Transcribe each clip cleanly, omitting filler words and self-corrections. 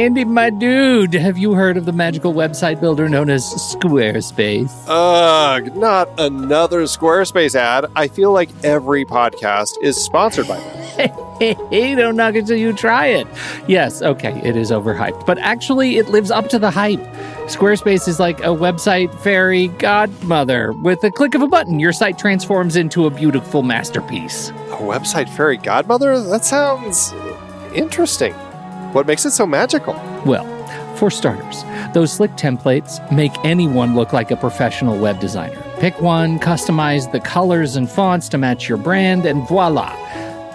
Andy, my dude, have you heard of the magical website builder known as Squarespace? Ugh, not another Squarespace ad. I feel like every podcast is sponsored by them. Hey, don't knock it till you try it. Yes, okay, it is overhyped, but actually it lives up to the hype. Squarespace is like a website fairy godmother. With a click of a button, your site transforms into a beautiful masterpiece. A website fairy godmother? That sounds interesting. What makes it so magical? Well, for starters, those slick templates make anyone look like a professional web designer. Pick one, customize the colors and fonts to match your brand, and voila.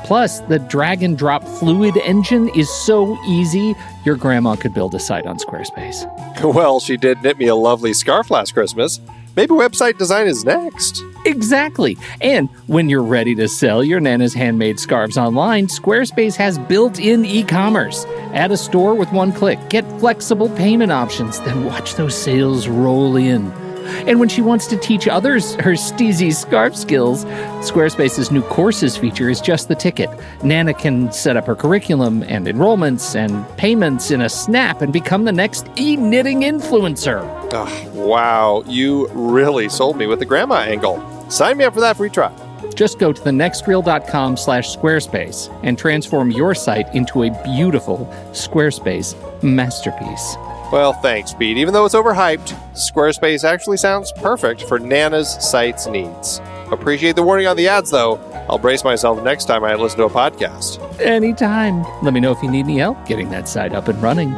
Plus, the drag and drop fluid engine is so easy, your grandma could build a site on Squarespace. Well, she did knit me a lovely scarf last Christmas. Maybe website design is next. Exactly. And when you're ready to sell your Nana's handmade scarves online, Squarespace has built-in e-commerce. Add a store with one click. Get flexible payment options. Then watch those sales roll in. And when she wants to teach others her steezy scarf skills, Squarespace's new courses feature is just the ticket. Nana can set up her curriculum and enrollments and payments in a snap and become the next e-knitting influencer. Oh, wow, you really sold me with the grandma angle. Sign me up for that free trial. Just go to thenextreel.com/Squarespace and transform your site into a beautiful Squarespace masterpiece. Well, thanks, Pete. Even though it's overhyped, Squarespace actually sounds perfect for Nana's site's needs. Appreciate the warning on the ads, though. I'll brace myself next time I listen to a podcast. Anytime. Let me know if you need any help getting that site up and running.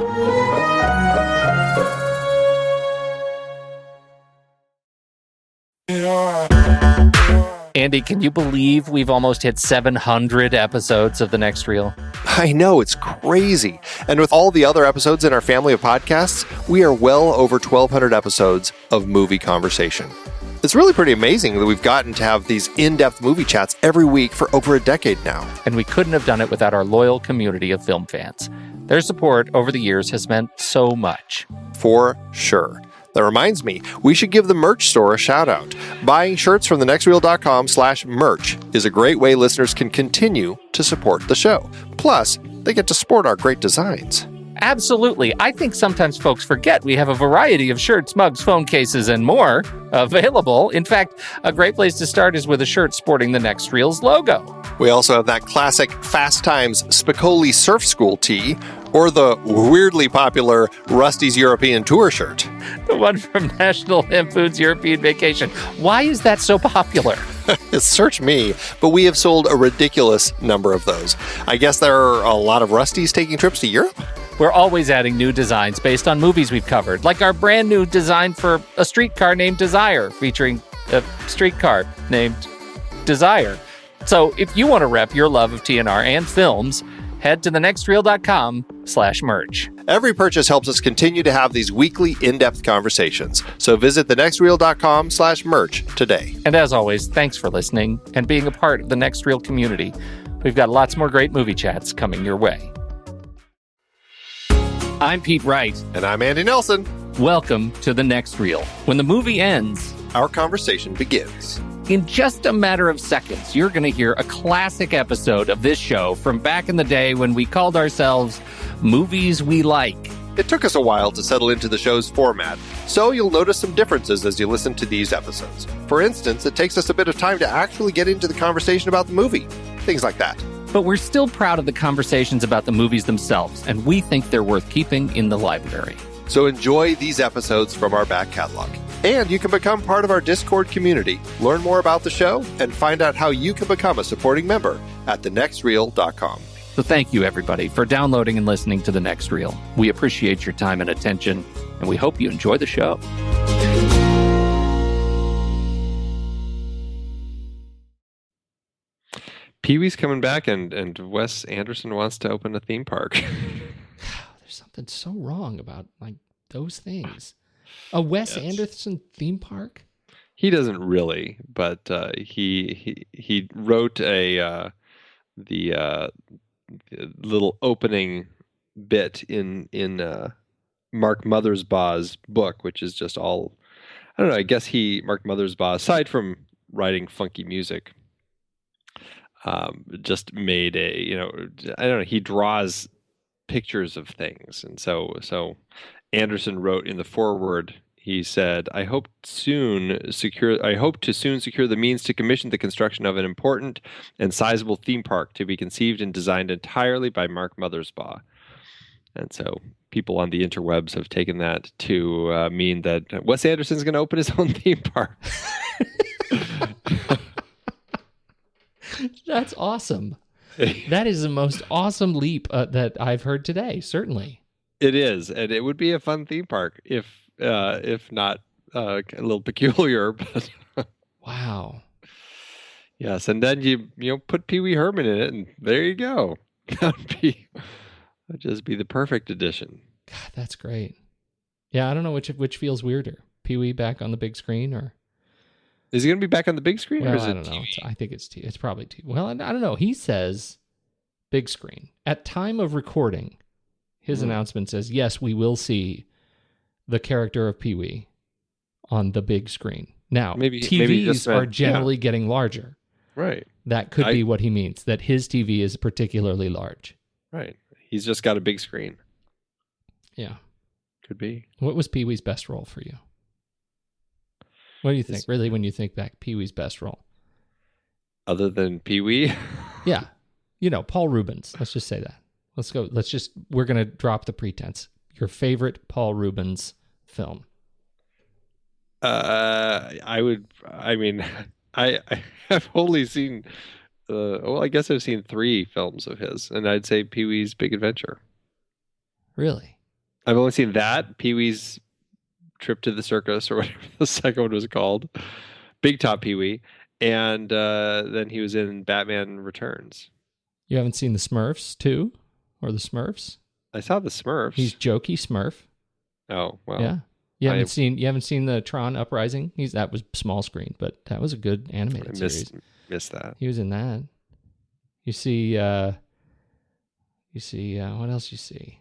Andy, can you believe we've almost hit 700 episodes of The Next Reel? I know, it's crazy. And with all the other episodes in our family of podcasts, we are well over 1,200 episodes of movie conversation. It's really pretty amazing that we've gotten to have these in-depth movie chats every week for over a decade now. And we couldn't have done it without our loyal community of film fans. Their support over the years has meant so much. For sure. That reminds me, we should give the merch store a shout out. Buying shirts from thenextreel.com/merch is a great way listeners can continue to support the show. Plus, they get to sport our great designs. Absolutely. I think sometimes folks forget we have a variety of shirts, mugs, phone cases, and more available. In fact, a great place to start is with a shirt sporting the Next Reel's logo. We also have that classic Fast Times Spicoli Surf School tee, or the weirdly popular Rusty's European Tour shirt. The one from National Lampoon's European Vacation. Why is that so popular? Search me, but we have sold a ridiculous number of those. I guess there are a lot of Rustys taking trips to Europe? We're always adding new designs based on movies we've covered, like our brand new design for a streetcar named Desire, featuring a streetcar named Desire. So if you want to rep your love of TNR and films, head to thenextreel.com/merch. Every purchase helps us continue to have these weekly in-depth conversations. So visit thenextreel.com/merch today. And as always, thanks for listening and being a part of the Next Reel community. We've got lots more great movie chats coming your way. I'm Pete Wright. And I'm Andy Nelson. Welcome to The Next Reel. When the movie ends, our conversation begins. In just a matter of seconds, you're going to hear a classic episode of this show from back in the day when we called ourselves Movies We Like. It took us a while to settle into the show's format, so you'll notice some differences as you listen to these episodes. For instance, it takes us a bit of time to actually get into the conversation about the movie. Things like that. But we're still proud of the conversations about the movies themselves, and we think they're worth keeping in the library. So enjoy these episodes from our back catalog. And you can become part of our Discord community, learn more about the show, and find out how you can become a supporting member at thenextreel.com. So thank you, everybody, for downloading and listening to The Next Reel. We appreciate your time and attention, and we hope you enjoy the show. Pee-wee's coming back, and Wes Anderson wants to open a theme park. There's something so wrong about those things. A Wes Anderson theme park? He doesn't really, but he wrote the little opening bit in Mark Mothersbaugh's book, which is just all, I don't know. I guess Mark Mothersbaugh, aside from writing funky music, just made I don't know. He draws pictures of things. And so Anderson wrote in the foreword, he said, I hope to soon secure the means to commission the construction of an important and sizable theme park to be conceived and designed entirely by Mark Mothersbaugh. And so people on the interwebs have taken that to mean that Wes Anderson's going to open his own theme park. That's awesome. That is the most awesome leap that I've heard today, certainly. It is, and it would be a fun theme park if not a little peculiar. But wow. Yes, and then you put Pee Wee Herman in it, and there you go. That'd just be the perfect addition. God, that's great. Yeah, I don't know which feels weirder, Pee Wee back on the big screen, or is he going to be back on the big screen, well, or is I it don't know. TV? I think it's probably TV. Well, I don't know. He says big screen at time of recording. His announcement says, yes, we will see the character of Pee Wee on the big screen. Now, TVs are generally getting larger. Right. That could be what he means, that his TV is particularly large. Right. He's just got a big screen. Yeah. Could be. What was Pee Wee's best role for you? What do you think, really, when you think back, Pee Wee's best role? Other than Pee Wee? Yeah. Paul Rubens. Let's just say that. Let's go. We're going to drop the pretense. Your favorite Paul Rubens film? I have only seen, I guess I've seen 3 films of his, and I'd say Pee Wee's Big Adventure. Really? I've only seen that, Pee Wee's Trip to the Circus, or whatever the second one was called, Big Top Pee Wee, and then he was in Batman Returns. You haven't seen the Smurfs too? Or the Smurfs? I saw the Smurfs. He's Jokey Smurf. Oh, well. Yeah. You haven't seen the Tron Uprising? That was small screen, but that was a good animated series. Missed that. He was in that. You see what else you see?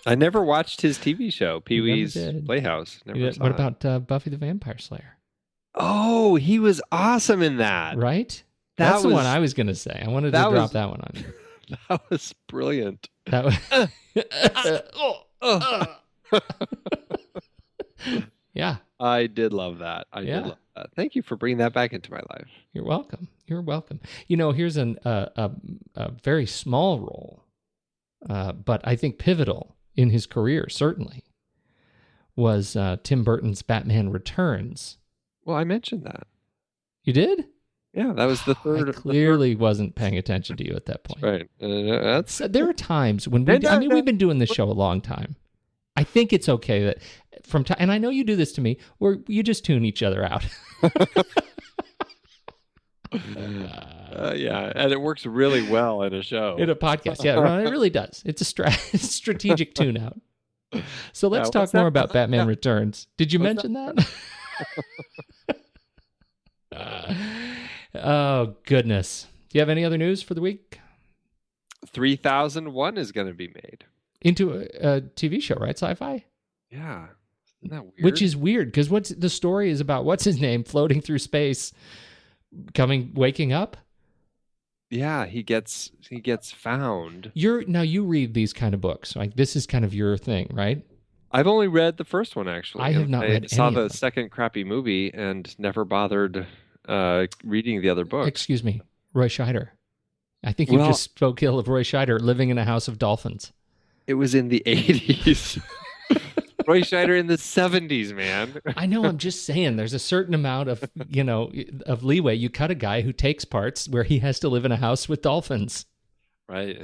I never watched his TV show, Pee Wee's Playhouse. What about Buffy the Vampire Slayer? Oh, he was awesome in that. Right? That's the one I was going to say. I wanted to drop that one on you. That was brilliant. That was... Yeah. I did love that. I did love that. Thank you for bringing that back into my life. You're welcome. You're welcome. Here's a very small role, but I think pivotal in his career, certainly, was Tim Burton's Batman Returns. Well, I mentioned that. You did? Yeah, that was the third. I clearly wasn't paying attention to you at that point. Right. There are times when we've been doing this show a long time. I think it's okay that from time, and I know you do this to me, where you just tune each other out. Yeah, and it works really well in a show. In a podcast, yeah, it really does. It's a strategic tune out. So let's talk more about Batman Returns. Did you mention that? Oh, goodness. Do you have any other news for the week? 3001 is going to be made. Into a TV show, right? Sci-fi? Yeah. Isn't that weird? Which is weird, because the story is about, what's his name, floating through space, waking up? Yeah, he gets found. Now you read these kind of books. Like, this is kind of your thing, right? I've only read the first one, actually. I have not read any. I saw the second crappy movie and never bothered reading the other books. Excuse me, Roy Scheider. I think you just spoke ill of Roy Scheider living in a house of dolphins. It was in the 80s. Roy Scheider in the 70s, man. I know, I'm just saying there's a certain amount of, of leeway. You cut a guy who takes parts where he has to live in a house with dolphins. Right.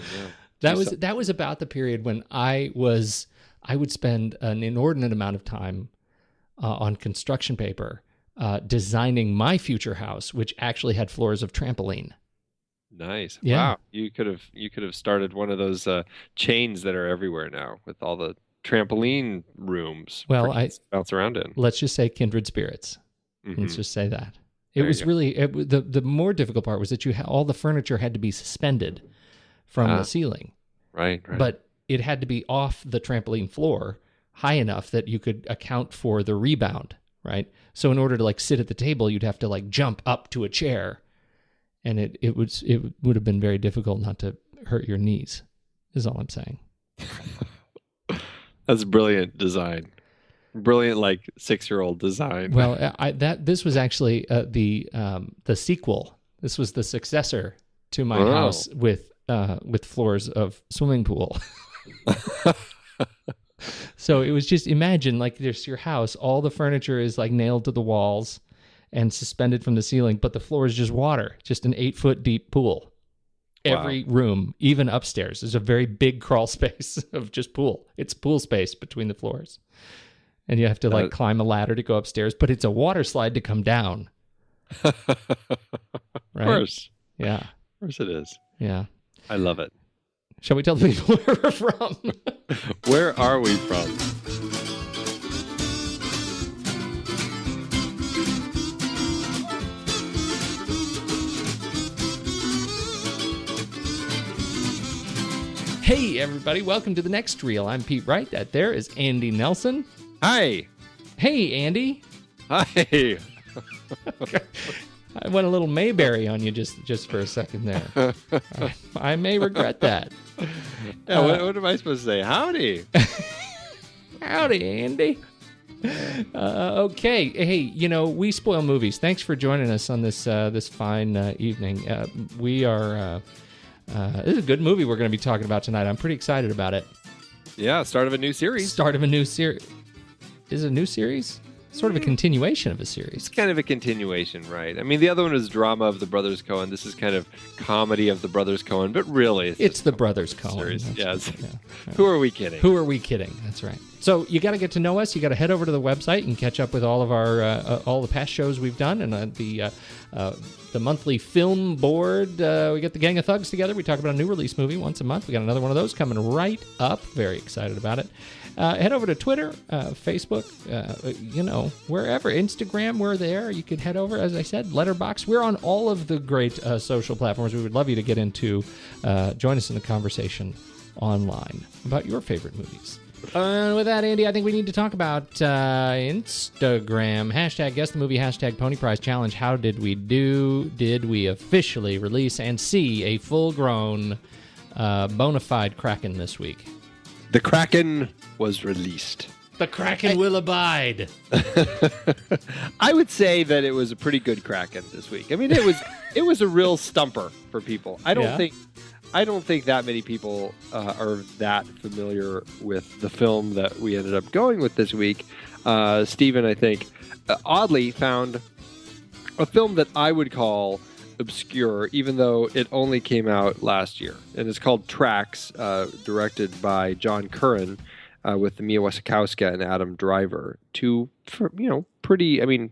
Yeah. That was about the period when I would spend an inordinate amount of time on construction paper designing my future house, which actually had floors of trampoline. Nice. Yeah. Wow. You could have started one of those chains that are everywhere now with all the trampoline rooms. Well, I bounce around in. Let's just say kindred spirits. Mm-hmm. Let's just say that. It was really the more difficult part was that all the furniture had to be suspended from the ceiling. Right. But it had to be off the trampoline floor high enough that you could account for the rebound, right? So in order to sit at the table, you'd have to jump up to a chair, and it would have been very difficult not to hurt your knees. is all I'm saying. That's brilliant design. Brilliant, like 6-year-old design. Well, this was actually the sequel. This was the successor to my house with floors of swimming pool. So it was just, imagine, like, there's your house, all the furniture is like nailed to the walls and suspended from the ceiling, but the floor is just water, just an 8-foot deep pool. Every room, even upstairs, is a very big crawl space of just pool. It's pool space between the floors. And you have to like climb a ladder to go upstairs, but it's a water slide to come down. Right? Of course. Yeah. Of course it is. Yeah. I love it. Shall we tell the people where we're from? Where are we from? Hey, everybody. Welcome to the next reel. I'm Pete Wright. That there is Andy Nelson. Hi. Hey, Andy. Hi. I went a little Mayberry on you just for a second there. I may regret that. Yeah, what am I supposed to say? Howdy. Howdy, Andy. Okay. Hey, we spoil movies. Thanks for joining us on this fine evening. We are... this is a good movie we're going to be talking about tonight. I'm pretty excited about it. Yeah, start of a new series. Start of a new series. Is it a new series? Sort of a continuation of a series. It's kind of a continuation, right? I mean, the other one was drama of the brothers Coen. This is kind of comedy of the brothers Coen, but really, it's the brothers Coen. Yes. Yeah. Who are we kidding? Who are we kidding? That's right. So you got to get to know us. You got to head over to the website and catch up with all of our all the past shows we've done, and the monthly film board. We get the gang of thugs together. We talk about a new release movie once a month. We got another one of those coming right up. Very excited about it. Head over to Twitter, Facebook, wherever. Instagram, we're there. You could head over, as I said, Letterboxd. We're on all of the great social platforms. We would love you to get into, join us in the conversation online about your favorite movies. With that, Andy, I think we need to talk about Instagram. Hashtag Guess the Movie, hashtag Pony Prize Challenge. How did we do? Did we officially release and see a full-grown, bona fide Kraken this week? The Kraken was released. The Kraken will abide. I would say that it was a pretty good Kraken this week. I mean, it was a real stumper for people. I don't think that many people are that familiar with the film that we ended up going with this week. Stephen, I think, oddly found a film that I would call obscure, even though it only came out last year. And it's called Tracks, directed by John Curran, with Mia Wasikowska and Adam Driver. Pretty, I mean,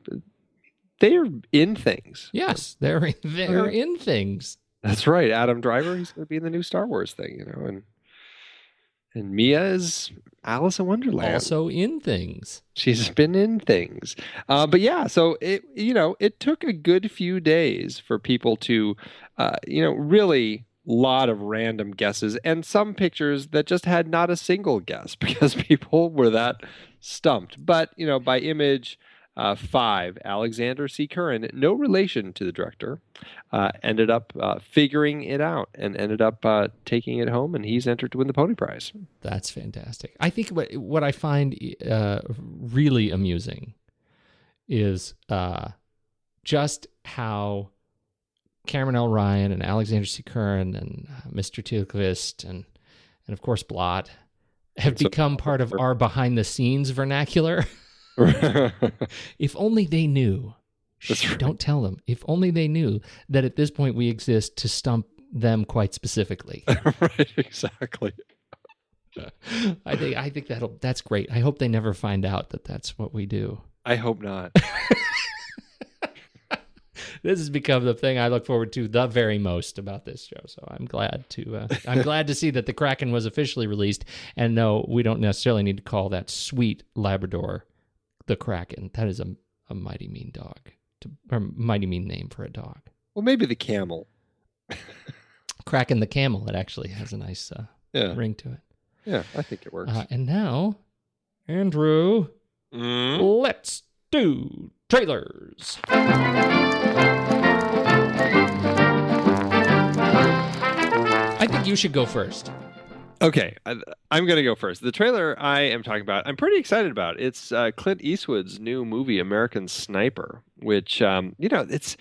they're in things. Yes, they're in things. That's right. Adam Driver, he's going to be in the new Star Wars thing, and Mia is Alice in Wonderland. Also in things. She's been in things. But yeah, so it took a good few days for people to, really lot of random guesses and some pictures that just had not a single guess because people were that stumped. But, by image 5, Alexander C. Curran, no relation to the director, ended up figuring it out and ended up taking it home, and he's entered to win the Pony Prize. That's fantastic. I think what I find really amusing is just how Cameron L. Ryan and Alexander C. Curran and Mr. Tilquist and of course Blot have become part of our behind-the-scenes vernacular. If only they knew. Right. Don't tell them. If only they knew that at this point we exist to stump them quite specifically. Right, exactly. I think that's great. I hope they never find out that that's what we do. I hope not. This has become the thing I look forward to the very most about this show. So I'm glad to see that the Kraken was officially released. And no, we don't necessarily need to call that sweet Labrador the Kraken. That is a mighty mean dog, or mighty mean name for a dog. Well, maybe the camel. Kraken the camel. It actually has a nice ring to it. Yeah, I think it works. And now, Andrew, let's do trailers. I think you should go first. Okay, I'm going to go first. The trailer I am talking about, I'm pretty excited about. It's Clint Eastwood's new movie, American Sniper, which it's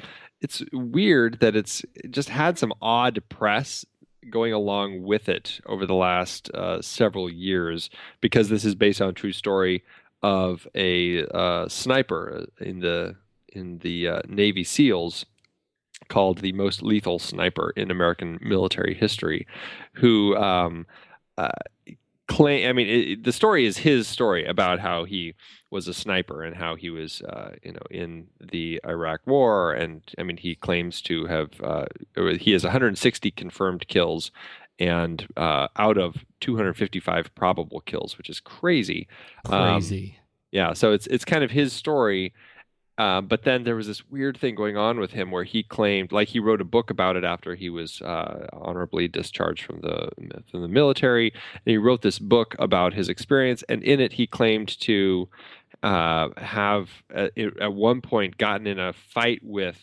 weird that it's just had some odd press going along with it over the last several years because this is based on a true story of a sniper in the Navy SEALs called the most lethal sniper in American military history, who uh, claim. I mean, the story is his story about how he was a sniper and how he was, in the Iraq War. And I mean, he claims to have he has 160 confirmed kills, and out of 255 probable kills, which is crazy. Crazy. Yeah, so it's kind of his story. But then there was this weird thing going on with him where he claimed, like he wrote a book about it after he was honorably discharged from the military, and he wrote this book about his experience. And in it, he claimed to have at one point gotten in a fight with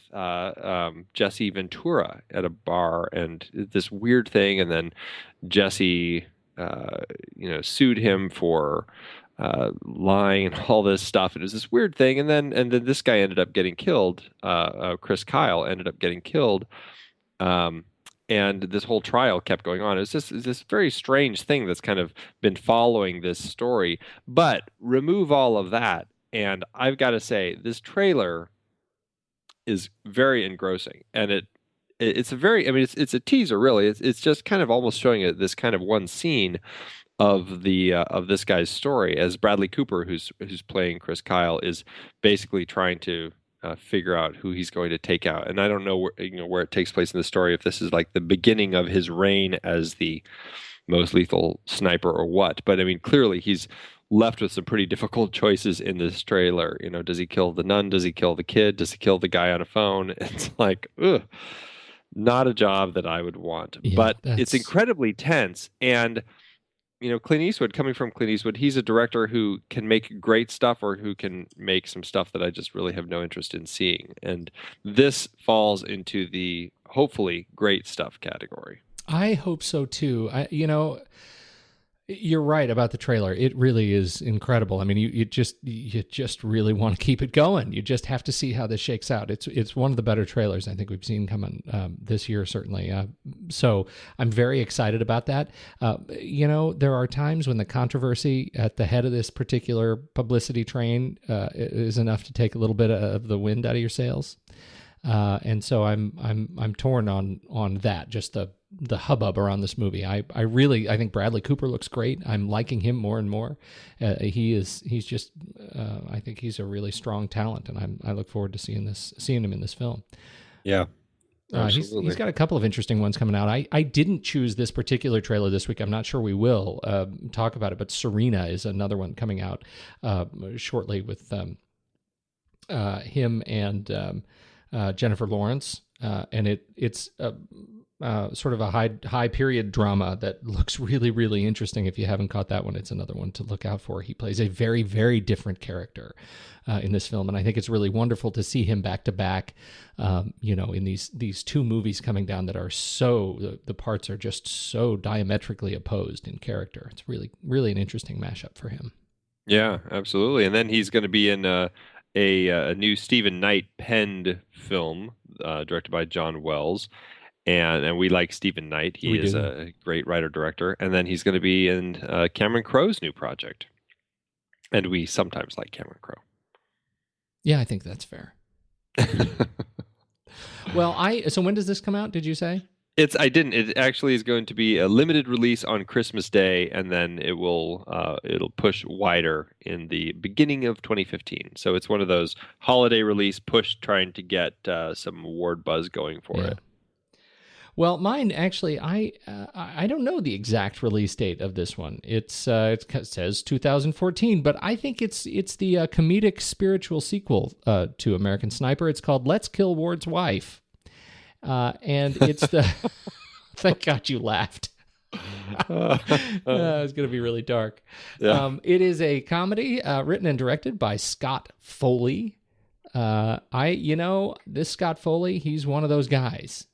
Jesse Ventura at a bar, and this weird thing. And then Jesse, sued him for lying and all this stuff. It was this weird thing, and then this guy ended up getting killed. Chris Kyle ended up getting killed, and this whole trial kept going on. It's just this very strange thing that's kind of been following this story. But remove all of that, and I've got to say, this trailer is very engrossing, and it's a very, I mean, it's a teaser, really. It's just kind of almost showing it this kind of one scene of this guy's story, as Bradley Cooper, who's playing Chris Kyle, is basically trying to figure out who he's going to take out. And I don't know where it takes place in the story, if this is like the beginning of his reign as the most lethal sniper or what. But I mean, clearly he's left with some pretty difficult choices in this trailer. Does he kill the nun? Does he kill the kid? Does he kill the guy on a phone? It's like, ugh, not a job that I would want. Yeah, but it's incredibly tense. And Clint Eastwood, coming from Clint Eastwood, he's a director who can make great stuff or who can make some stuff that I just really have no interest in seeing. And this falls into the hopefully great stuff category. I hope so too. You're right about the trailer. It really is incredible. I mean, you just really want to keep it going. You just have to see how this shakes out. It's one of the better trailers I think we've seen coming this year, certainly. So I'm very excited about that. There are times when the controversy at the head of this particular publicity train is enough to take a little bit of the wind out of your sails. And so I'm torn on that, just the hubbub around this movie. I think Bradley Cooper looks great. I'm liking him more and more. He's just I think he's a really strong talent, and I look forward to seeing him in this film. Yeah. He's got a couple of interesting ones coming out. I didn't choose this particular trailer this week. I'm not sure we will talk about it, but Serena is another one coming out shortly with him and Jennifer Lawrence, and it's sort of a high period drama that looks really, really interesting. If you haven't caught that one, it's another one to look out for. He plays a very, very different character in this film, and I think it's really wonderful to see him back to back. In these two movies coming down that are the parts are just so diametrically opposed in character. It's really, really an interesting mashup for him. Yeah, absolutely. And then he's going to be in a new Stephen Knight penned film directed by John Wells. And we like Stephen Knight. He is a great writer-director. And then he's going to be in Cameron Crowe's new project. And we sometimes like Cameron Crowe. Yeah, I think that's fair. Well, so when does this come out, did you say? It actually is going to be a limited release on Christmas Day, and then it'll push wider in the beginning of 2015. So it's one of those holiday release push, trying to get some award buzz going for it. Well, mine actually, I don't know the exact release date of this one. It says 2014, but I think it's the comedic spiritual sequel to American Sniper. It's called Let's Kill Ward's Wife, and it's the. Thank God you laughed. It was going to be really dark. Yeah. It is a comedy written and directed by Scott Foley. This Scott Foley, he's one of those guys.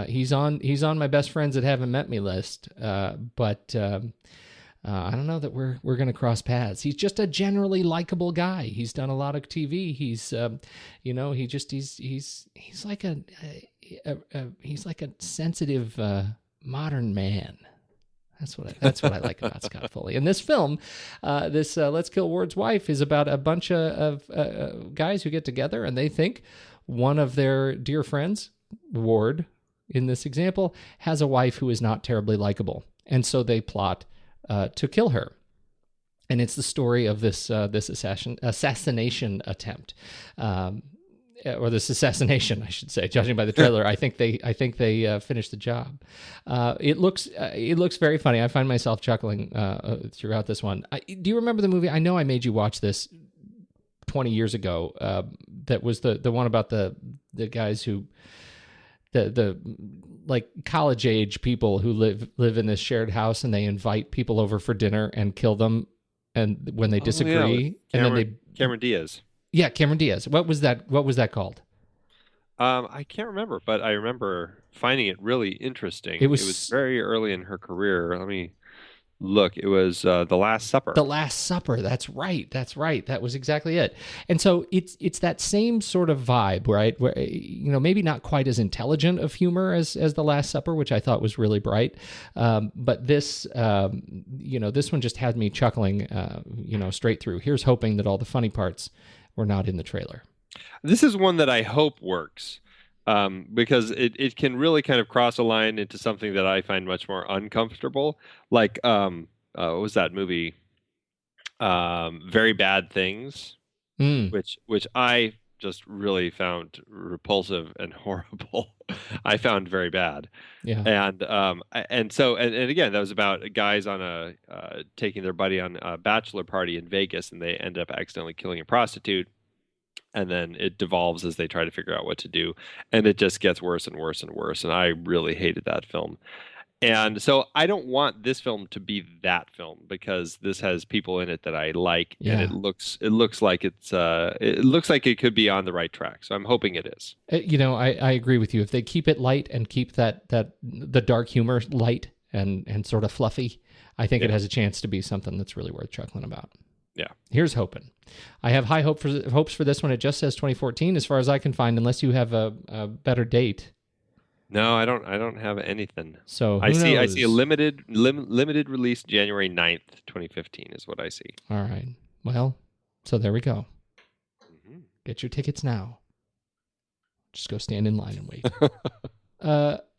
He's on my best friends that haven't met me list, but I don't know that we're going to cross paths. He's just a generally likable guy. He's done a lot of TV. He's he's like a sensitive modern man. That's what I like about Scott Foley. And this film, Let's Kill Ward's Wife, is about a bunch of guys who get together and they think one of their dear friends, Ward, in this example, has a wife who is not terribly likable, and so they plot to kill her. And it's the story of this assassination attempt, or this assassination, I should say. Judging by the trailer, I think they finished the job. It looks very funny. I find myself chuckling throughout this one. Do you remember the movie? I know I made you watch this 20 years ago. That was the one about the guys who the like college age people who live in this shared house, and they invite people over for dinner and kill them, and when they disagree, and then they Cameron Diaz. Yeah, Cameron Diaz. What was that called? I can't remember, but I remember finding it really interesting. It was very early in her career. Let me look. It was The Last Supper. The Last Supper. That's right. That was exactly it. And so it's that same sort of vibe, right? Where, maybe not quite as intelligent of humor as The Last Supper, which I thought was really bright. But this one just had me chuckling, straight through. Here's hoping that all the funny parts were not in the trailer. This is one that I hope works, because it can really kind of cross a line into something that I find much more uncomfortable. Like, what was that movie? Very Bad Things, which I just really found repulsive and horrible. I found very bad. Yeah. And so again, that was about guys on taking their buddy on a bachelor party in Vegas, and they end up accidentally killing a prostitute. And then it devolves as they try to figure out what to do. And it just gets worse and worse and worse. And I really hated that film. And so I don't want this film to be that film, because this has people in it that I like. Yeah. And it looks like it looks like it could be on the right track. So I'm hoping it is. I agree with you. If they keep it light and keep the dark humor light and sort of fluffy, I think it has a chance to be something that's really worth chuckling about. Yeah. Here's hoping. I have high hopes for this one. It just says 2014 as far as I can find, unless you have a better date. No, I don't have anything. So I see a limited release January 9th, 2015 is what I see. All right. Well, so there we go. Mm-hmm. Get your tickets now. Just go stand in line and wait.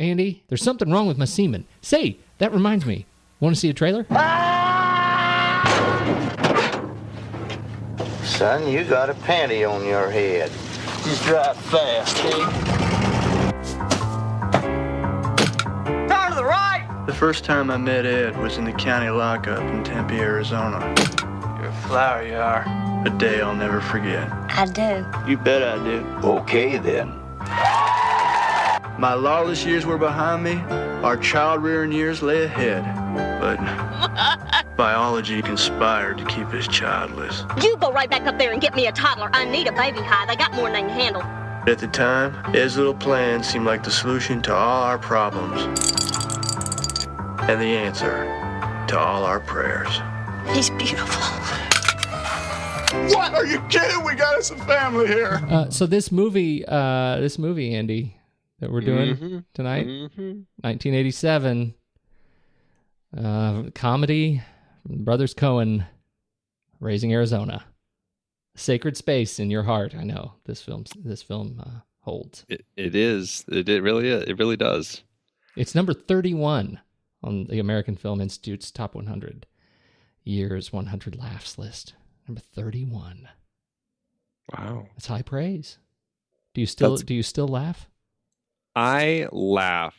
Andy, there's something wrong with my semen. Say, that reminds me. Want to see a trailer? Son, you got a panty on your head. Just drive fast, eh? Turn to the right! The first time I met Ed was in the county lockup in Tempe, Arizona. You're a flower, you are. A day I'll never forget. I do. You bet I do. Okay, then. My lawless years were behind me. Our child-rearing years lay ahead. But biology conspired to keep us childless. You go right back up there and get me a toddler. I need a baby hide. I got more than I can handle. At the time, Ed's little plan seemed like the solution to all our problems. And the answer to all our prayers. He's beautiful. What? Are you kidding? We got us a family here. So this movie, Andy, that we're doing tonight, 1987, comedy, Brothers Coen, Raising Arizona, sacred space in your heart. I know this film holds. It is. It really is. It really does. It's number 31 on the American Film Institute's top 100 years 100 laughs list. Number 31. Wow, that's high praise. Do you still laugh? I laugh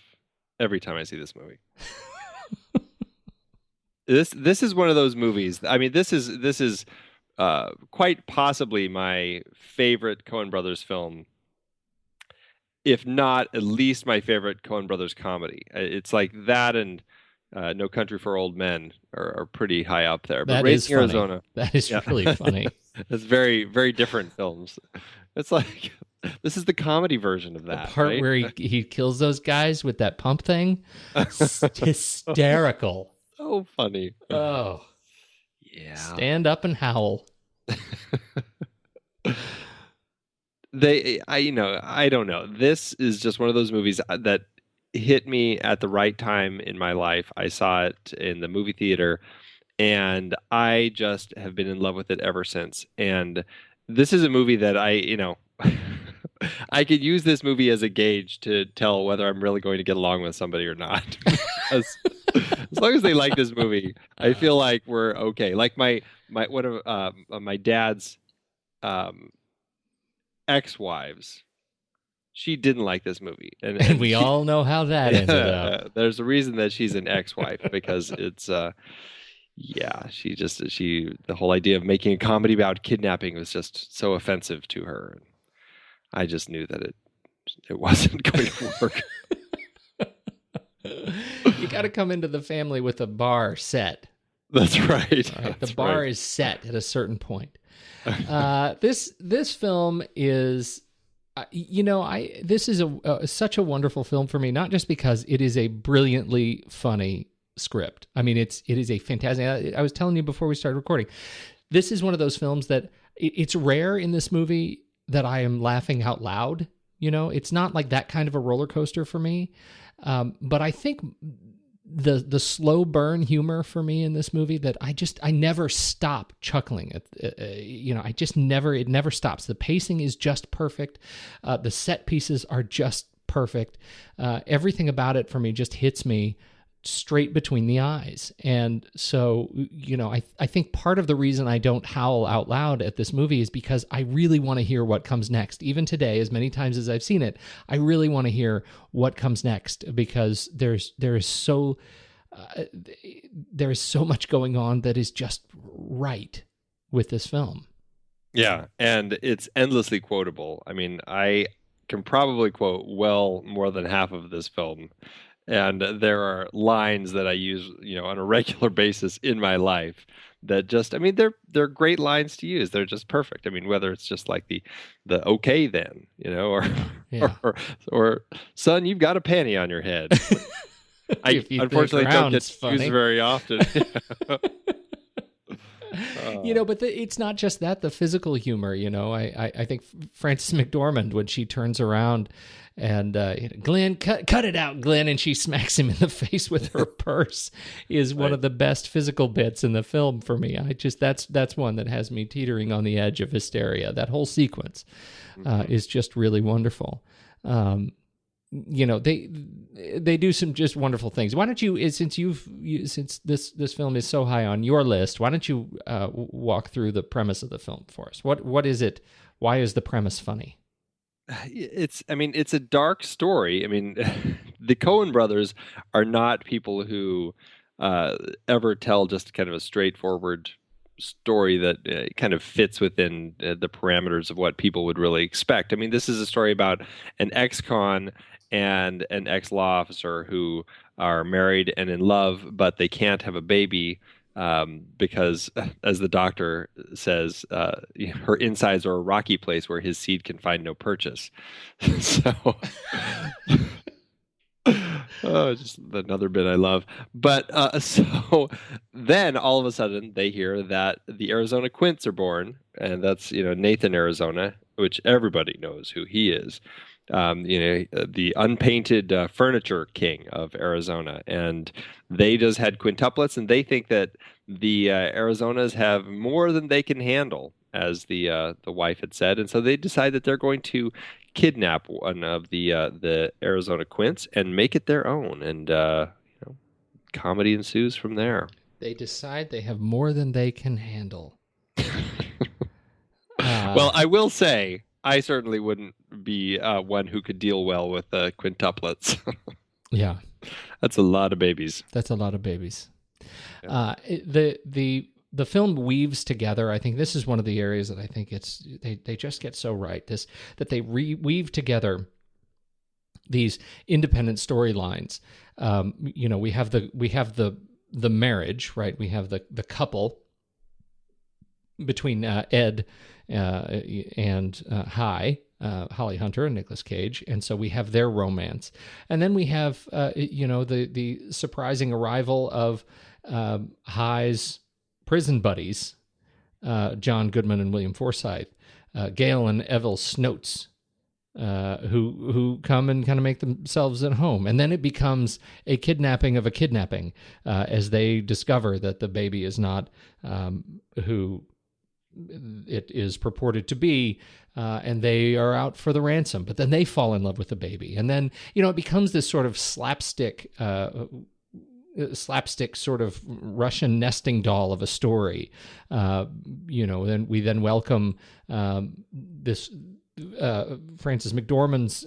every time I see this movie. This is one of those movies. I mean, this is quite possibly my favorite Coen Brothers film, if not at least my favorite Coen Brothers comedy. It's like that and No Country for Old Men are pretty high up there. But Raising Arizona, that is really funny. It's very, very different films. It's like This is the comedy version of The that. part right? where he kills those guys with that pump thing. Hysterical. So funny. Oh, Yeah. stand up and howl. I don't know. This is just one of those movies that hit me at the right time in my life. I saw it in the movie theater, and I just have been in love with it ever since. And this is a movie that I could use this movie as a gauge to tell whether I'm really going to get along with somebody or not. as long as they like this movie, I feel like we're okay. Like one of my dad's ex-wives, she didn't like this movie, And we all know how that ended up. There's a reason that she's an ex-wife, because it's the whole idea of making a comedy about kidnapping was just so offensive to her. I just knew that it wasn't going to work. You got to come into the family with a bar set. That's right. The bar is set at a certain point. This film is, this is such a wonderful film for me, not just because it is a brilliantly funny script. I mean, it is a fantastic. I was telling you before we started recording, this is one of those films that it's rare in this movie that I am laughing out loud. It's not like that kind of a roller coaster for me. But I think the slow burn humor for me in this movie, that I never stop chuckling at, it never stops. The pacing is just perfect. The set pieces are just perfect. Everything about it for me just hits me straight between the eyes. And so, I think part of the reason I don't howl out loud at this movie is because I really want to hear what comes next. Even today, as many times as I've seen it, I really want to hear what comes next, because there is so much going on that is just right with this film. Yeah, and it's endlessly quotable. I mean, I can probably quote well more than half of this film. And there are lines that I use, on a regular basis in my life that just, they're great lines to use. They're just perfect. I mean, whether it's just like the okay then, or son, you've got a panty on your head. I unfortunately don't get to use very often. But it's not just that, the physical humor, I think Frances McDormand, when she turns around and Glenn, cut it out, Glenn, and she smacks him in the face with her purse, is one of the best physical bits in the film for me. That's one that has me teetering on the edge of hysteria. That whole sequence is just really wonderful. They do some just wonderful things. Why don't you, since this film is so high on your list, why don't you walk through the premise of the film for us? What is it? Why is the premise funny? It's a dark story. I mean, the Coen brothers are not people who ever tell just kind of a straightforward story that kind of fits within the parameters of what people would really expect. I mean, this is a story about an ex-con and an ex-law officer who are married and in love, but they can't have a baby because, as the doctor says, her insides are a rocky place where his seed can find no purchase. So, just another bit I love. But so then all of a sudden they hear that the Arizona Quints are born, and that's Nathan Arizona, which everybody knows who he is. The unpainted furniture king of Arizona, and they just had quintuplets, and they think that the Arizonas have more than they can handle, as the wife had said, and so they decide that they're going to kidnap one of the Arizona Quints and make it their own, and comedy ensues from there. They decide they have more than they can handle. Well, I will say, I certainly wouldn't be one who could deal well with quintuplets. Yeah. That's a lot of babies. Yeah. The film weaves together. I think this is one of the areas that I think they just get so right. That they weave together these independent storylines. We have the marriage, right? We have the couple between Ed and High, Holly Hunter and Nicolas Cage, and so we have their romance, and then we have the surprising arrival of High's prison buddies, John Goodman and William Forsythe, Gale and Evil Snotes, who come and kind of make themselves at home. And then it becomes a kidnapping of a kidnapping, as they discover that the baby is not who it is purported to be, and they are out for the ransom. But then they fall in love with the baby. And then, it becomes this sort of slapstick sort of Russian nesting doll of a story. Then we welcome this Frances McDormand's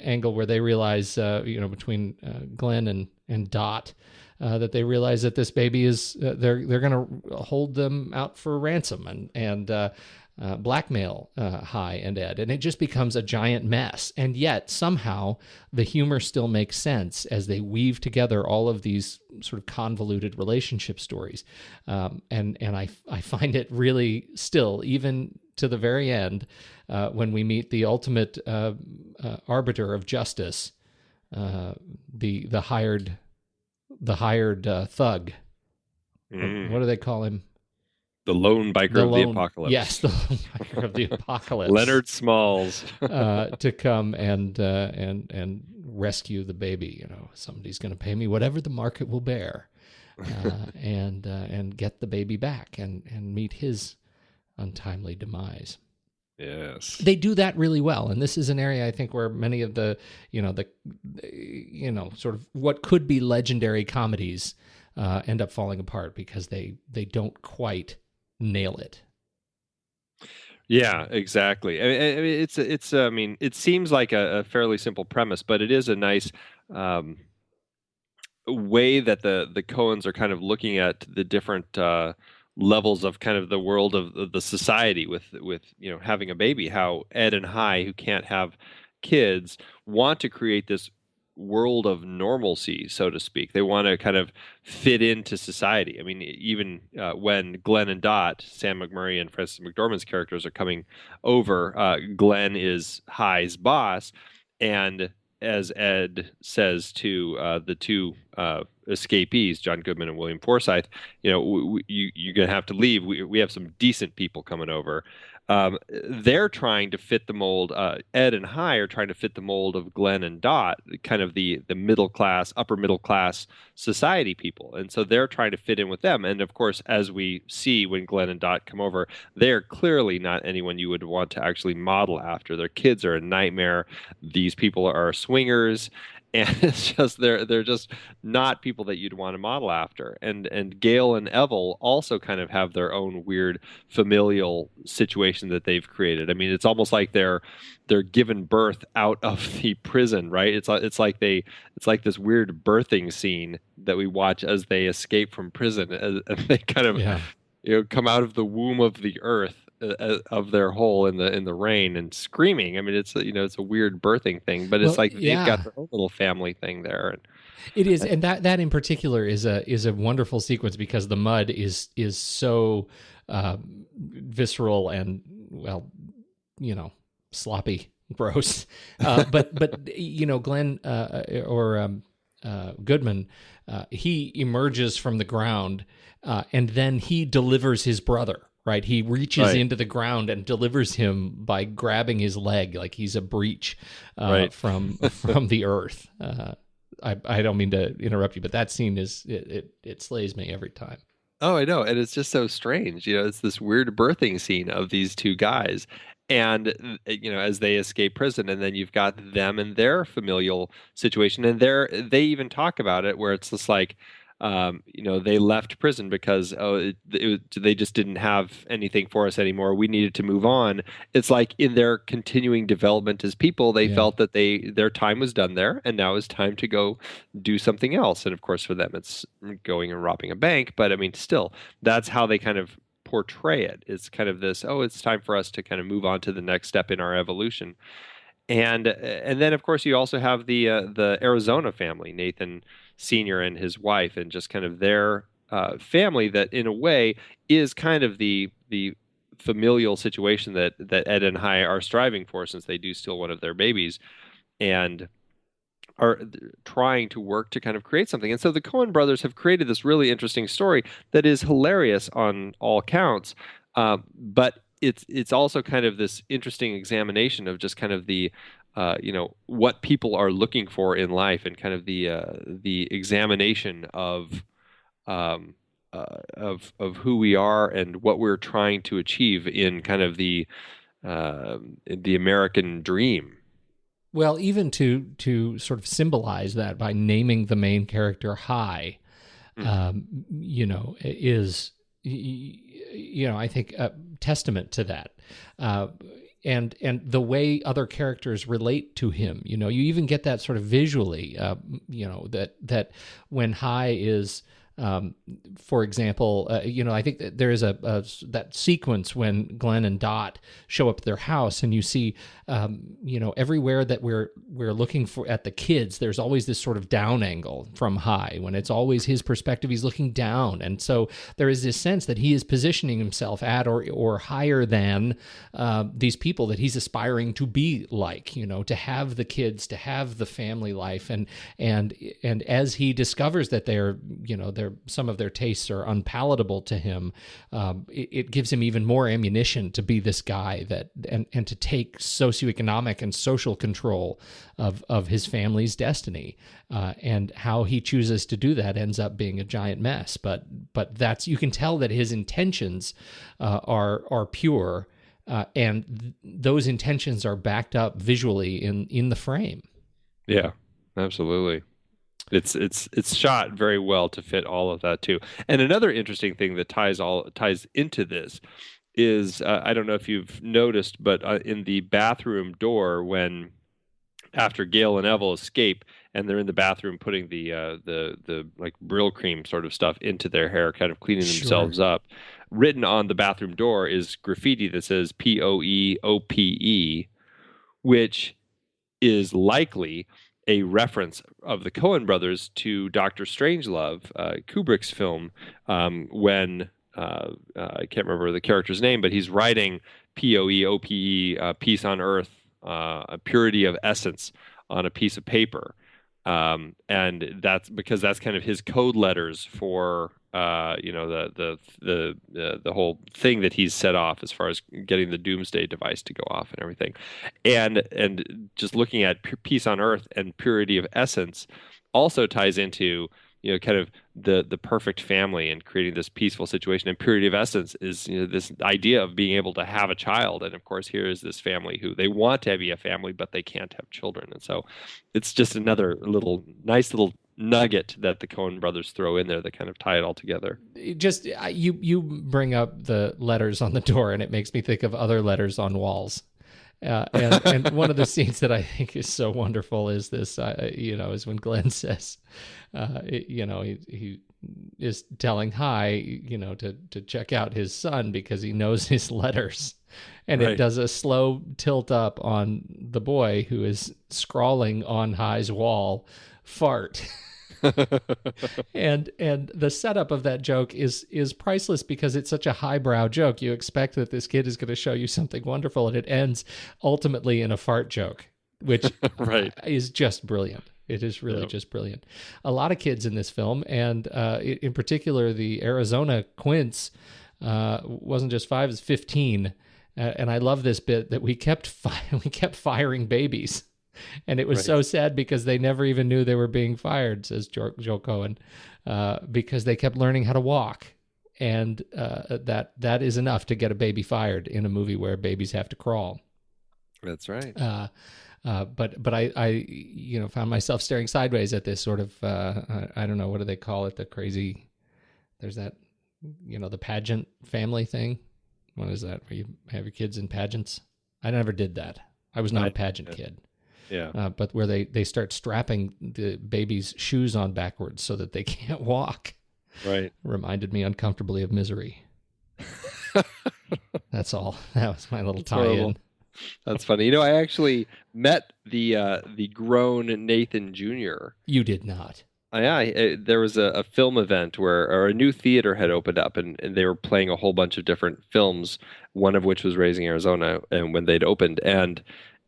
angle, where they realize, between Glenn and Dot, that they realize that this baby is they're going to hold them out for ransom and blackmail High and Ed, and it just becomes a giant mess. And yet somehow the humor still makes sense as they weave together all of these sort of convoluted relationship stories. And I find it really still, even to the very end, when we meet the ultimate arbiter of justice, the hired thug. What do they call him? The lone biker of the apocalypse. Yes, the lone biker of the apocalypse. Leonard Smalls. To come and rescue the baby. Somebody's going to pay me whatever the market will bear, and get the baby back and meet his untimely demise. Yes, they do that really well, and this is an area I think where many of the sort of what could be legendary comedies end up falling apart because they don't quite nail it. Yeah, exactly. I mean, it seems like a fairly simple premise, but it is a nice way that the Coens are kind of looking at the different levels of kind of the world of the society with having a baby. How Ed and High, who can't have kids, want to create this world of normalcy, so to speak. They want to kind of fit into society. I mean, even when Glenn and Dot, Sam McMurray and Frances McDormand's characters, are coming over, Glenn is High's boss, and as Ed says to the two escapees, John Goodman and William Forsythe, you're going to have to leave. We have some decent people coming over. They're trying to fit the mold. Ed and High are trying to fit the mold of Glenn and Dot, kind of the middle class, upper middle class society people. And so they're trying to fit in with them. And of course, as we see when Glenn and Dot come over, they're clearly not anyone you would want to actually model after. Their kids are a nightmare. These people are swingers. And it's just they're just not people that you'd want to model after. And Gale and Evil also kind of have their own weird familial situation that they've created. I mean, it's almost like they're given birth out of the prison, right? It's like this weird birthing scene that we watch as they escape from prison, and they kind of come out of the womb of the earth, of their hole in the rain and screaming. I mean, it's a weird birthing thing, but it's they've got their own little family thing there. It is, and that in particular is a wonderful sequence because the mud is so visceral and sloppy, gross. But Glenn or Goodman, he emerges from the ground, and then he delivers his brother. Right, he reaches into the ground and delivers him by grabbing his leg like he's a breach from the earth. I don't mean to interrupt you, but that scene it slays me every time. Oh, I know, and it's just so strange. It's this weird birthing scene of these two guys, and as they escape prison, and then you've got them and their familial situation, and they even talk about it where it's just like. They left prison because they just didn't have anything for us anymore. We needed to move on. It's like in their continuing development as people, they felt that their time was done there, and now it's time to go do something else. And of course, for them, it's going and robbing a bank. But I mean, still, that's how they kind of portray it. It's kind of this, it's time for us to kind of move on to the next step in our evolution. And then, of course, you also have the Arizona family, Nathan Sr. and his wife, and just kind of their family that, in a way, is kind of the familial situation that Ed and Hi are striving for, since they do steal one of their babies, and are trying to work to kind of create something. And so the Coen brothers have created this really interesting story that is hilarious on all counts, but it's also kind of this interesting examination of just kind of the what people are looking for in life, and kind of the examination of who we are and what we're trying to achieve in kind of the American dream. Well, even to sort of symbolize that by naming the main character Hi, is, I think a testament to that. And the way other characters relate to him, you even get that sort of visually, that when Hi is, for example, I think that there is that sequence when Glenn and Dot show up at their house, and you see, everywhere that we're looking for at the kids, there's always this sort of down angle from Hi. When it's always his perspective, he's looking down, and so there is this sense that he is positioning himself at or higher than these people that he's aspiring to be like, to have the kids, to have the family life, and as he discovers that they're some of their tastes are unpalatable to him, it gives him even more ammunition to be this guy and to take socioeconomic and social control of his family's destiny. And how he chooses to do that ends up being a giant mess. But you can tell that his intentions are pure, and those intentions are backed up visually in the frame. Yeah, absolutely. It's shot very well to fit all of that too. And another interesting thing that ties into this is, I don't know if you've noticed, but in the bathroom door, when after Gail and Evel escape and they're in the bathroom putting the like Brill cream sort of stuff into their hair, kind of cleaning themselves up, written on the bathroom door is graffiti that says POEOPE, which is likely a reference of the Coen brothers to Dr. Strangelove, Kubrick's film, when I can't remember the character's name, but he's writing POEOPE, peace on earth, a purity of essence, on a piece of paper. And that's because that's kind of his code letters for the whole thing that he's set off as far as getting the doomsday device to go off and everything. And just looking at peace on earth and purity of essence also ties into kind of the perfect family and creating this peaceful situation. And purity of essence is this idea of being able to have a child. And of course, here is this family who they want to be a family, but they can't have children. And so it's just another nice little nugget that the Coen brothers throw in there that kind of tie it all together. Just you bring up the letters on the door, and it makes me think of other letters on walls. And one of the scenes that I think is so wonderful is this, is when Glenn says, he is telling Hi, to check out his son because he knows his letters. And It does a slow tilt up on the boy who is scrawling on Hi's wall, fart. and the setup of that joke is priceless because it's such a highbrow joke. You expect that this kid is going to show you something wonderful, and it ends ultimately in a fart joke, which is just brilliant. It is really just brilliant. A lot of kids in this film, and in particular the Arizona Quince, wasn't just 5, it's 15. And I love this bit that we kept firing babies. And it was so sad because they never even knew they were being fired, says Joe Coen, because they kept learning how to walk. And that is enough to get a baby fired in a movie where babies have to crawl. That's right. But I found myself staring sideways at this sort of, I don't know, what do they call it? The crazy, there's that, the pageant family thing. What is that? Where you have your kids in pageants? I never did that. I was not a pageant kid. Yeah. But where they start strapping the baby's shoes on backwards so that they can't walk. Right. Reminded me uncomfortably of Misery. That's all. That was my little tie-in. That's funny. I actually met the grown Nathan Jr. You did not. There was a film event or a new theater had opened up, and they were playing a whole bunch of different films. One of which was Raising Arizona, and when they'd opened, and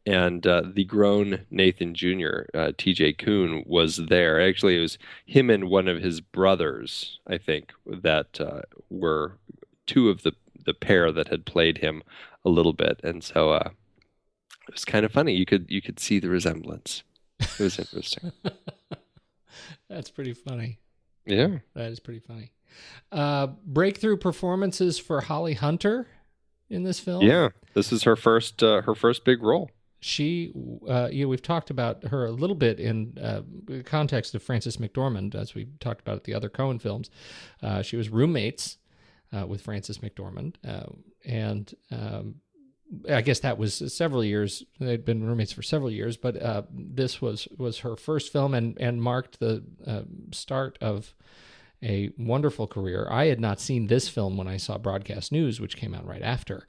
the grown Nathan Jr., T.J. Coen, was there. Actually, it was him and one of his brothers, I think, that were two of the pair that had played him a little bit, and so it was kind of funny. You could see the resemblance. It was interesting. That's pretty funny. Yeah. That is pretty funny. Breakthrough performances for Holly Hunter in this film. Yeah, this is her first big role. She, we've talked about her a little bit in the context of Frances McDormand, as we talked about at the other Coen films. She was roommates with Frances McDormand, and I guess that was several years. They'd been roommates for several years, but this was her first film and marked the start of a wonderful career. I had not seen this film when I saw Broadcast News, which came out right after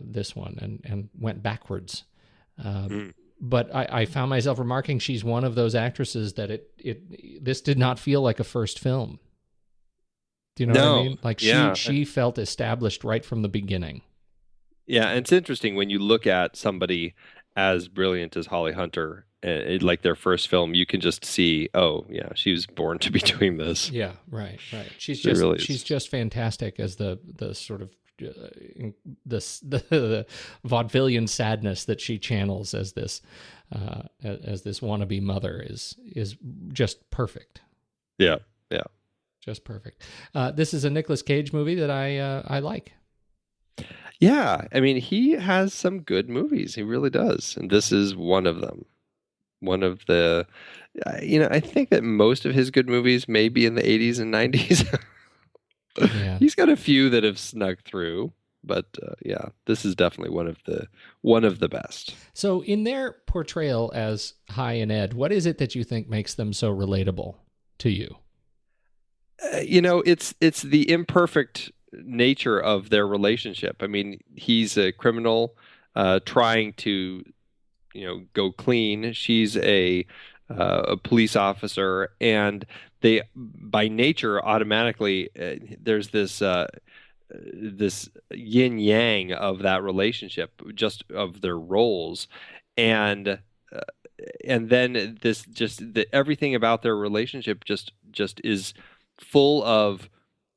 this one, and went backwards. But I found myself remarking she's one of those actresses that this did not feel like a first film. Do you know what I mean? Like she felt established right from the beginning. Yeah, and it's interesting when you look at somebody as brilliant as Holly Hunter, like their first film, you can just see, oh yeah, she was born to be doing this. Yeah, right. She's just fantastic as the sort of the vaudevillian sadness that she channels as this wannabe mother is just perfect. Yeah, just perfect. This is a Nicolas Cage movie that I like. Yeah, I mean, he has some good movies. He really does, and this is one of them. One of the, I think that most of his good movies may be in the 80s and 90s. Yeah. He's got a few that have snuck through, but yeah, this is definitely one of the best. So in their portrayal as Hi and Ed, what is it that you think makes them so relatable to you? It's the imperfect nature of their relationship. I mean, he's a criminal trying to, go clean. She's a police officer, and they, by nature, automatically there's this yin yang of that relationship, just of their roles, and then everything about their relationship just is full of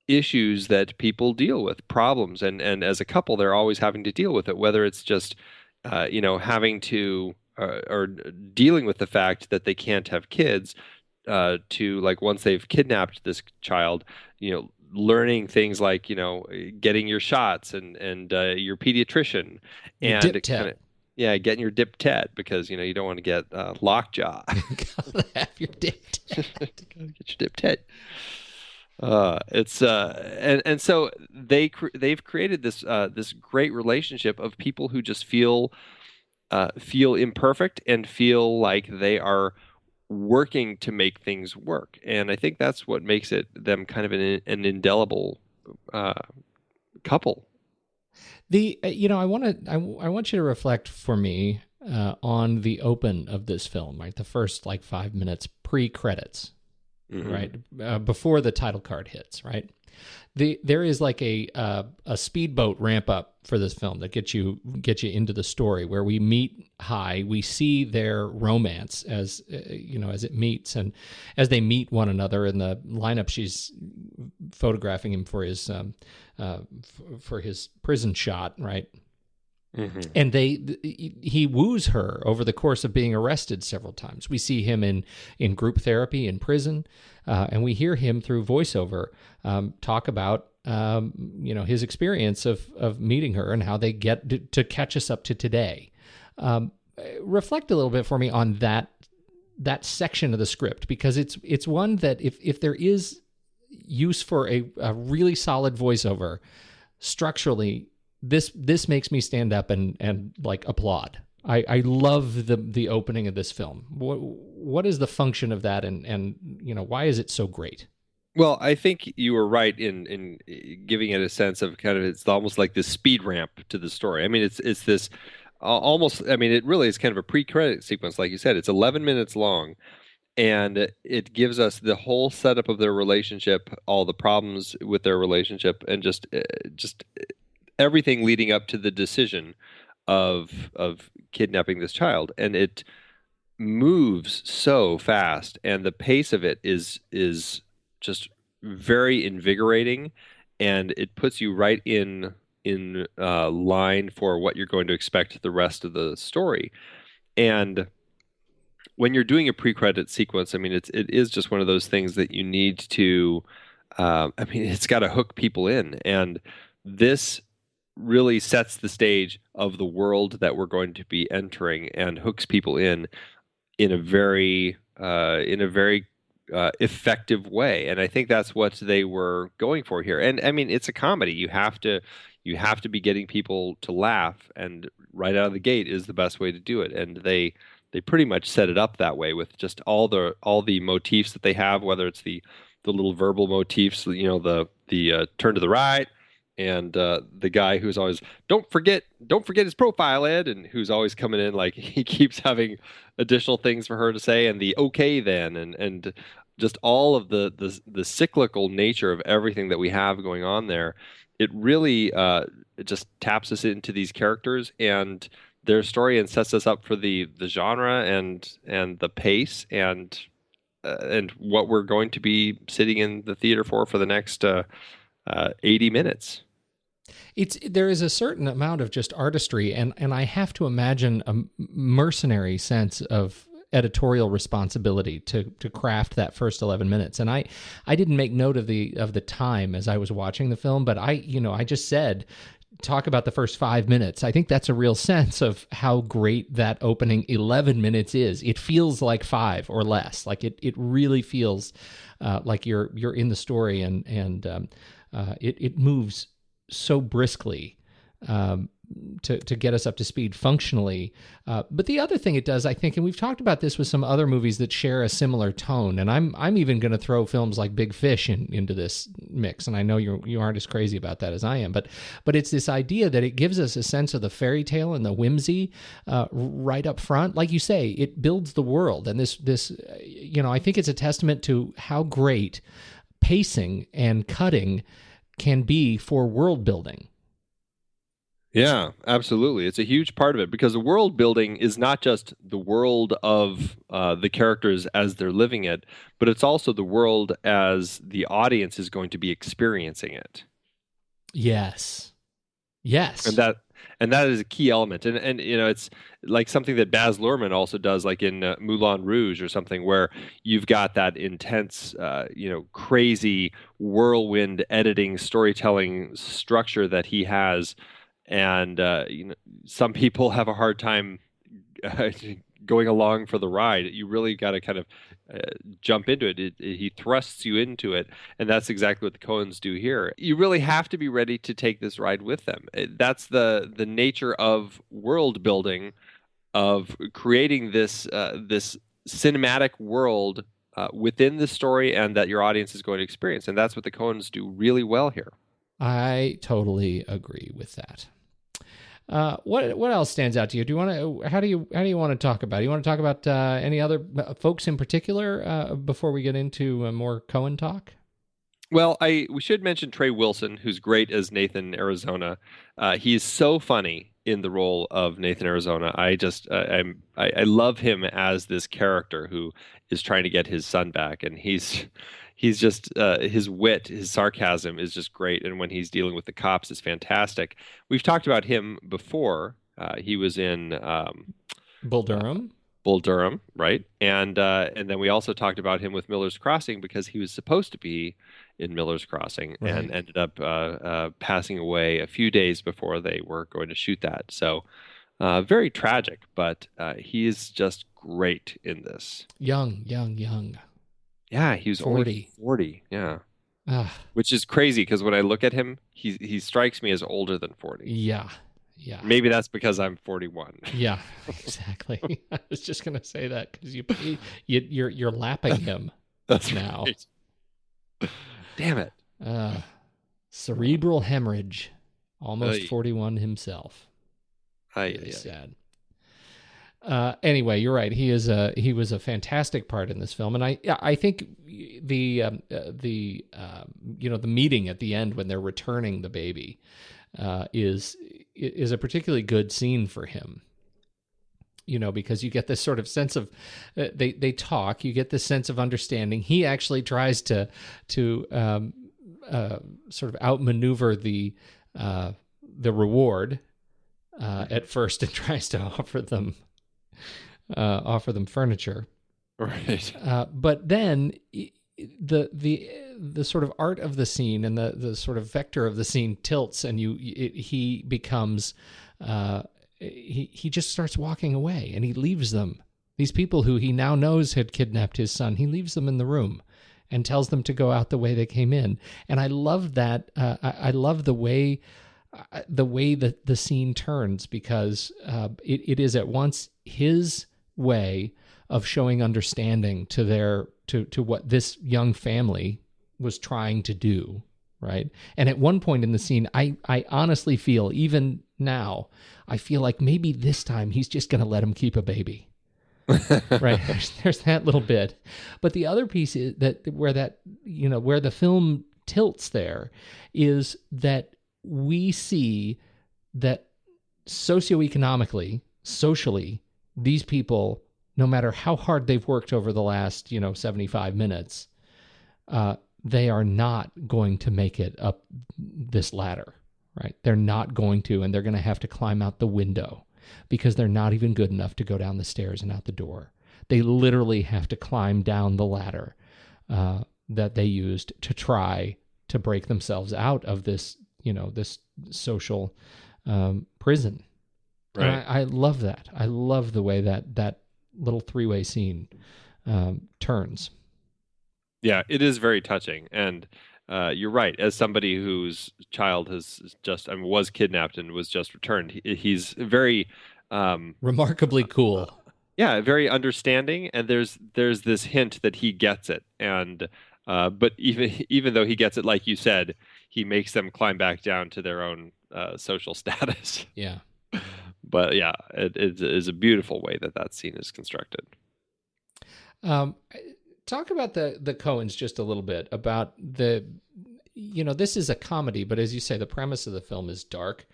issues that people deal with, problems, and as a couple, they're always having to deal with it, whether it's just having to or dealing with the fact that they can't have kids, to, like, once they've kidnapped this child, learning things like, getting your shots and your pediatrician and getting your dip tet, because you don't want to get lockjaw. Gotta have your dip tet. Get your dip tet. It's and so they've created this great relationship of people who just feel imperfect and feel like they are working to make things work, and I think that's what makes them kind of an indelible couple. I want you to reflect for me on the open of this film, right? The first 5 minutes pre-credits. Mm-hmm. Right before the title card hits, right? There is like a speedboat ramp up for this film that gets you into the story, where we meet Hi, we see their romance as as it meets, and as they meet one another in the lineup. She's photographing him for his prison shot, right? Mm-hmm. And he woos her over the course of being arrested several times. We see him in group therapy in prison, and we hear him through voiceover talk about his experience of meeting her and how they get to catch us up to today. Reflect a little bit for me on that section of the script, because it's one that if there is use for a really solid voiceover structurally, this makes me stand up and applaud. I love the opening of this film. What is the function of that, and why is it so great? Well, I think you were right in giving it a sense of it's almost like this speed ramp to the story. I mean, it's this almost. I mean, it really is kind of a pre-credit sequence, like you said. It's 11 minutes long, and it gives us the whole setup of their relationship, all the problems with their relationship, and just everything leading up to the decision of kidnapping this child. And it moves so fast, and the pace of it is just very invigorating, and it puts you right in line for what you're going to expect the rest of the story. And when you're doing a pre-credit sequence, I mean, it is just one of those things that you need to. I mean, it's got to hook people in, and this really sets the stage of the world that we're going to be entering and hooks people in a very effective way. And I think that's what they were going for here. And I mean, it's a comedy. You have to be getting people to laugh, and right out of the gate is the best way to do it. And they pretty much set it up that way with just all the motifs that they have, whether it's the little verbal motifs, you know, the turn to the right, and the guy who's always don't forget his profile, Ed, and who's always coming in like he keeps having additional things for her to say, and the okay then, and just all of the cyclical nature of everything that we have going on there. It really it just taps us into these characters and their story, and sets us up for the genre and the pace and what we're going to be sitting in the theater for the next 80 minutes. There is a certain amount of just artistry, and I have to imagine a mercenary sense of editorial responsibility to craft that first 11 minutes. And I didn't make note of the time as I was watching the film, but I just said, talk about the first 5 minutes. I think that's a real sense of how great that opening 11 minutes is. It feels like 5 or less. Like it really feels like you're in the story, and it moves so briskly to get us up to speed functionally. But the other thing it does, I think, and we've talked about this with some other movies that share a similar tone, and I'm even going to throw films like Big Fish into this mix, and I know you aren't as crazy about that as I am, but it's this idea that it gives us a sense of the fairy tale and the whimsy right up front. Like you say, it builds the world, and this I think it's a testament to how great pacing and cutting can be for world building. Yeah, absolutely. It's a huge part of it, because the world building is not just the world of the characters as they're living it, but it's also the world as the audience is going to be experiencing it. Yes. And that is a key element. And it's like something that Baz Luhrmann also does, like in Moulin Rouge or something, where you've got that intense, crazy whirlwind editing, storytelling structure that he has. And some people have a hard time going along for the ride. You really got to kind of jump into it. He thrusts you into it, and that's exactly what the Coens do here. You really have to be ready to take this ride with them. That's the nature of world building, of creating this cinematic world within the story, and that your audience is going to experience. And that's what the Coens do really well here. I totally agree with that. What else stands out to you? How do you want to talk about it? You want to talk about any other folks in particular before we get into more Coen talk? Well, we should mention Trey Wilson, who's great as Nathan Arizona. He's so funny in the role of Nathan Arizona. I love him as this character who is trying to get his son back, and he's just his wit, his sarcasm is just great, and when he's dealing with the cops is fantastic. We've talked about him before. He was in Bull Durham. Bull Durham, right? And then we also talked about him with Miller's Crossing, because he was supposed to be in Miller's Crossing, right, and ended up passing away a few days before they were going to shoot that. So very tragic, but he is just great in this. Young. Yeah, he was 40. Only 40. Yeah, which is crazy, because when I look at him, he strikes me as older than 40. Yeah. Maybe that's because I'm 41. Yeah, exactly. I was just gonna say that because you're lapping him. That's now. Right. Damn it. Cerebral hemorrhage. Almost 41 himself. Very sad. Anyway, you're right. He was a fantastic part in this film, and I think the meeting at the end when they're returning the baby is a particularly good scene for him. Because you get this sort of sense of they talk. You get this sense of understanding. He actually tries to sort of outmaneuver the reward at first, and tries to offer them furniture. Right. But then the sort of art of the scene and the sort of vector of the scene tilts, and he becomes. He just starts walking away, and he leaves them. These people who he now knows had kidnapped his son, he leaves them in the room and tells them to go out the way they came in. And I love that. I love the way that the scene turns, because it is at once his way of showing understanding to what this young family was trying to do. Right. And at one point in the scene, I honestly feel, even now, I feel like maybe this time he's just going to let him keep a baby. Right. There's that little bit. But the other piece is where the film tilts there is that we see that socioeconomically, socially, these people, no matter how hard they've worked over the last, 75 minutes, they are not going to make it up this ladder, right? They're not going to, and they're going to have to climb out the window because they're not even good enough to go down the stairs and out the door. They literally have to climb down the ladder that they used to try to break themselves out of this, this social prison. Right. And I love that. I love the way that little three-way scene turns. Yeah, it is very touching, and you're right. As somebody whose child was kidnapped and was just returned, he's very remarkably cool. Yeah, very understanding, and there's this hint that he gets it, and but even though he gets it, like you said, he makes them climb back down to their own social status. Yeah, but yeah, it is a beautiful way that scene is constructed. Talk about the Coens just a little bit, about this is a comedy, but as you say, the premise of the film is dark.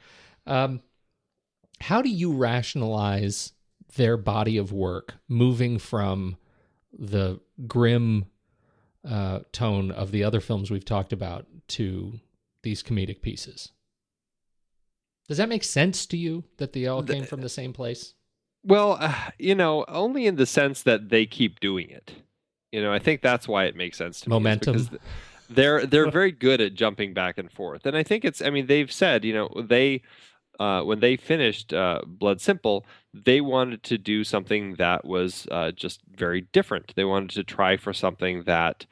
How do you rationalize their body of work moving from the grim tone of the other films we've talked about to these comedic pieces? Does that make sense to you that they all came from the same place? Well, only in the sense that they keep doing it. I think that's why it makes sense to me. Momentum. Because they're very good at jumping back and forth. And I think they've said, they when they finished Blood Simple, they wanted to do something that was just very different. They wanted to try for something that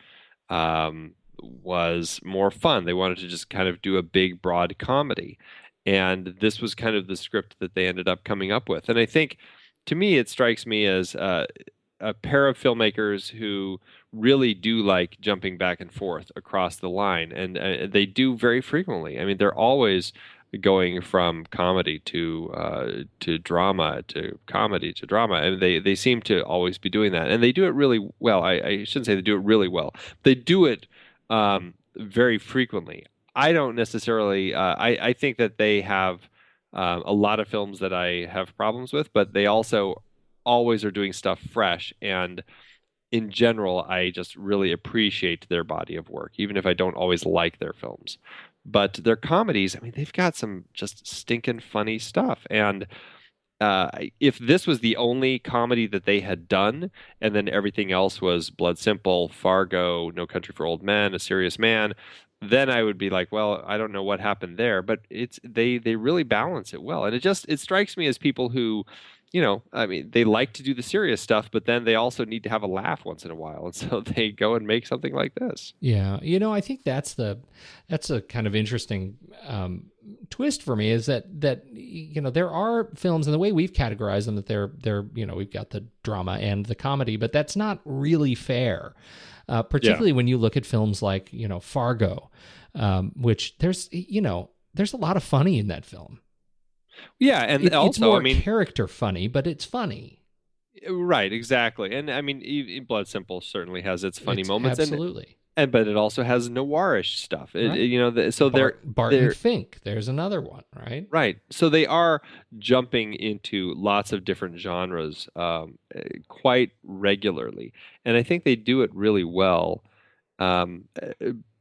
was more fun. They wanted to just kind of do a big, broad comedy. And this was kind of the script that they ended up coming up with. And I think, to me, it strikes me as a pair of filmmakers who really do like jumping back and forth across the line, and they do very frequently. I mean, they're always going from comedy to drama, to comedy to drama, and they seem to always be doing that, and they do it really well. I shouldn't say they do it really well. They do it very frequently. I don't necessarily. I think that they have a lot of films that I have problems with, but they also always are doing stuff fresh, and in general, I just really appreciate their body of work, even if I don't always like their films. But their comedies, they've got some just stinking funny stuff. And if this was the only comedy that they had done, and then everything else was Blood Simple, Fargo, No Country for Old Men, A Serious Man, then I would be like, well, I don't know what happened there. But they really balance it well. And it strikes me as people who, they like to do the serious stuff, but then they also need to have a laugh once in a while. And so they go and make something like this. Yeah. I think that's a kind of interesting twist for me, is that there are films, and the way we've categorized them, that they're we've got the drama and the comedy, but that's not really fair. Particularly when you look at films like, Fargo, which there's a lot of funny in that film. Yeah, and it's also, more character funny, but it's funny. Right, exactly. And I mean, Blood Simple certainly has its funny It's moments, absolutely but it also has noirish stuff. right. So Barton they're Fink. There's another one, right? right. So they are jumping into lots of different genres quite regularly, and I think they do it really well.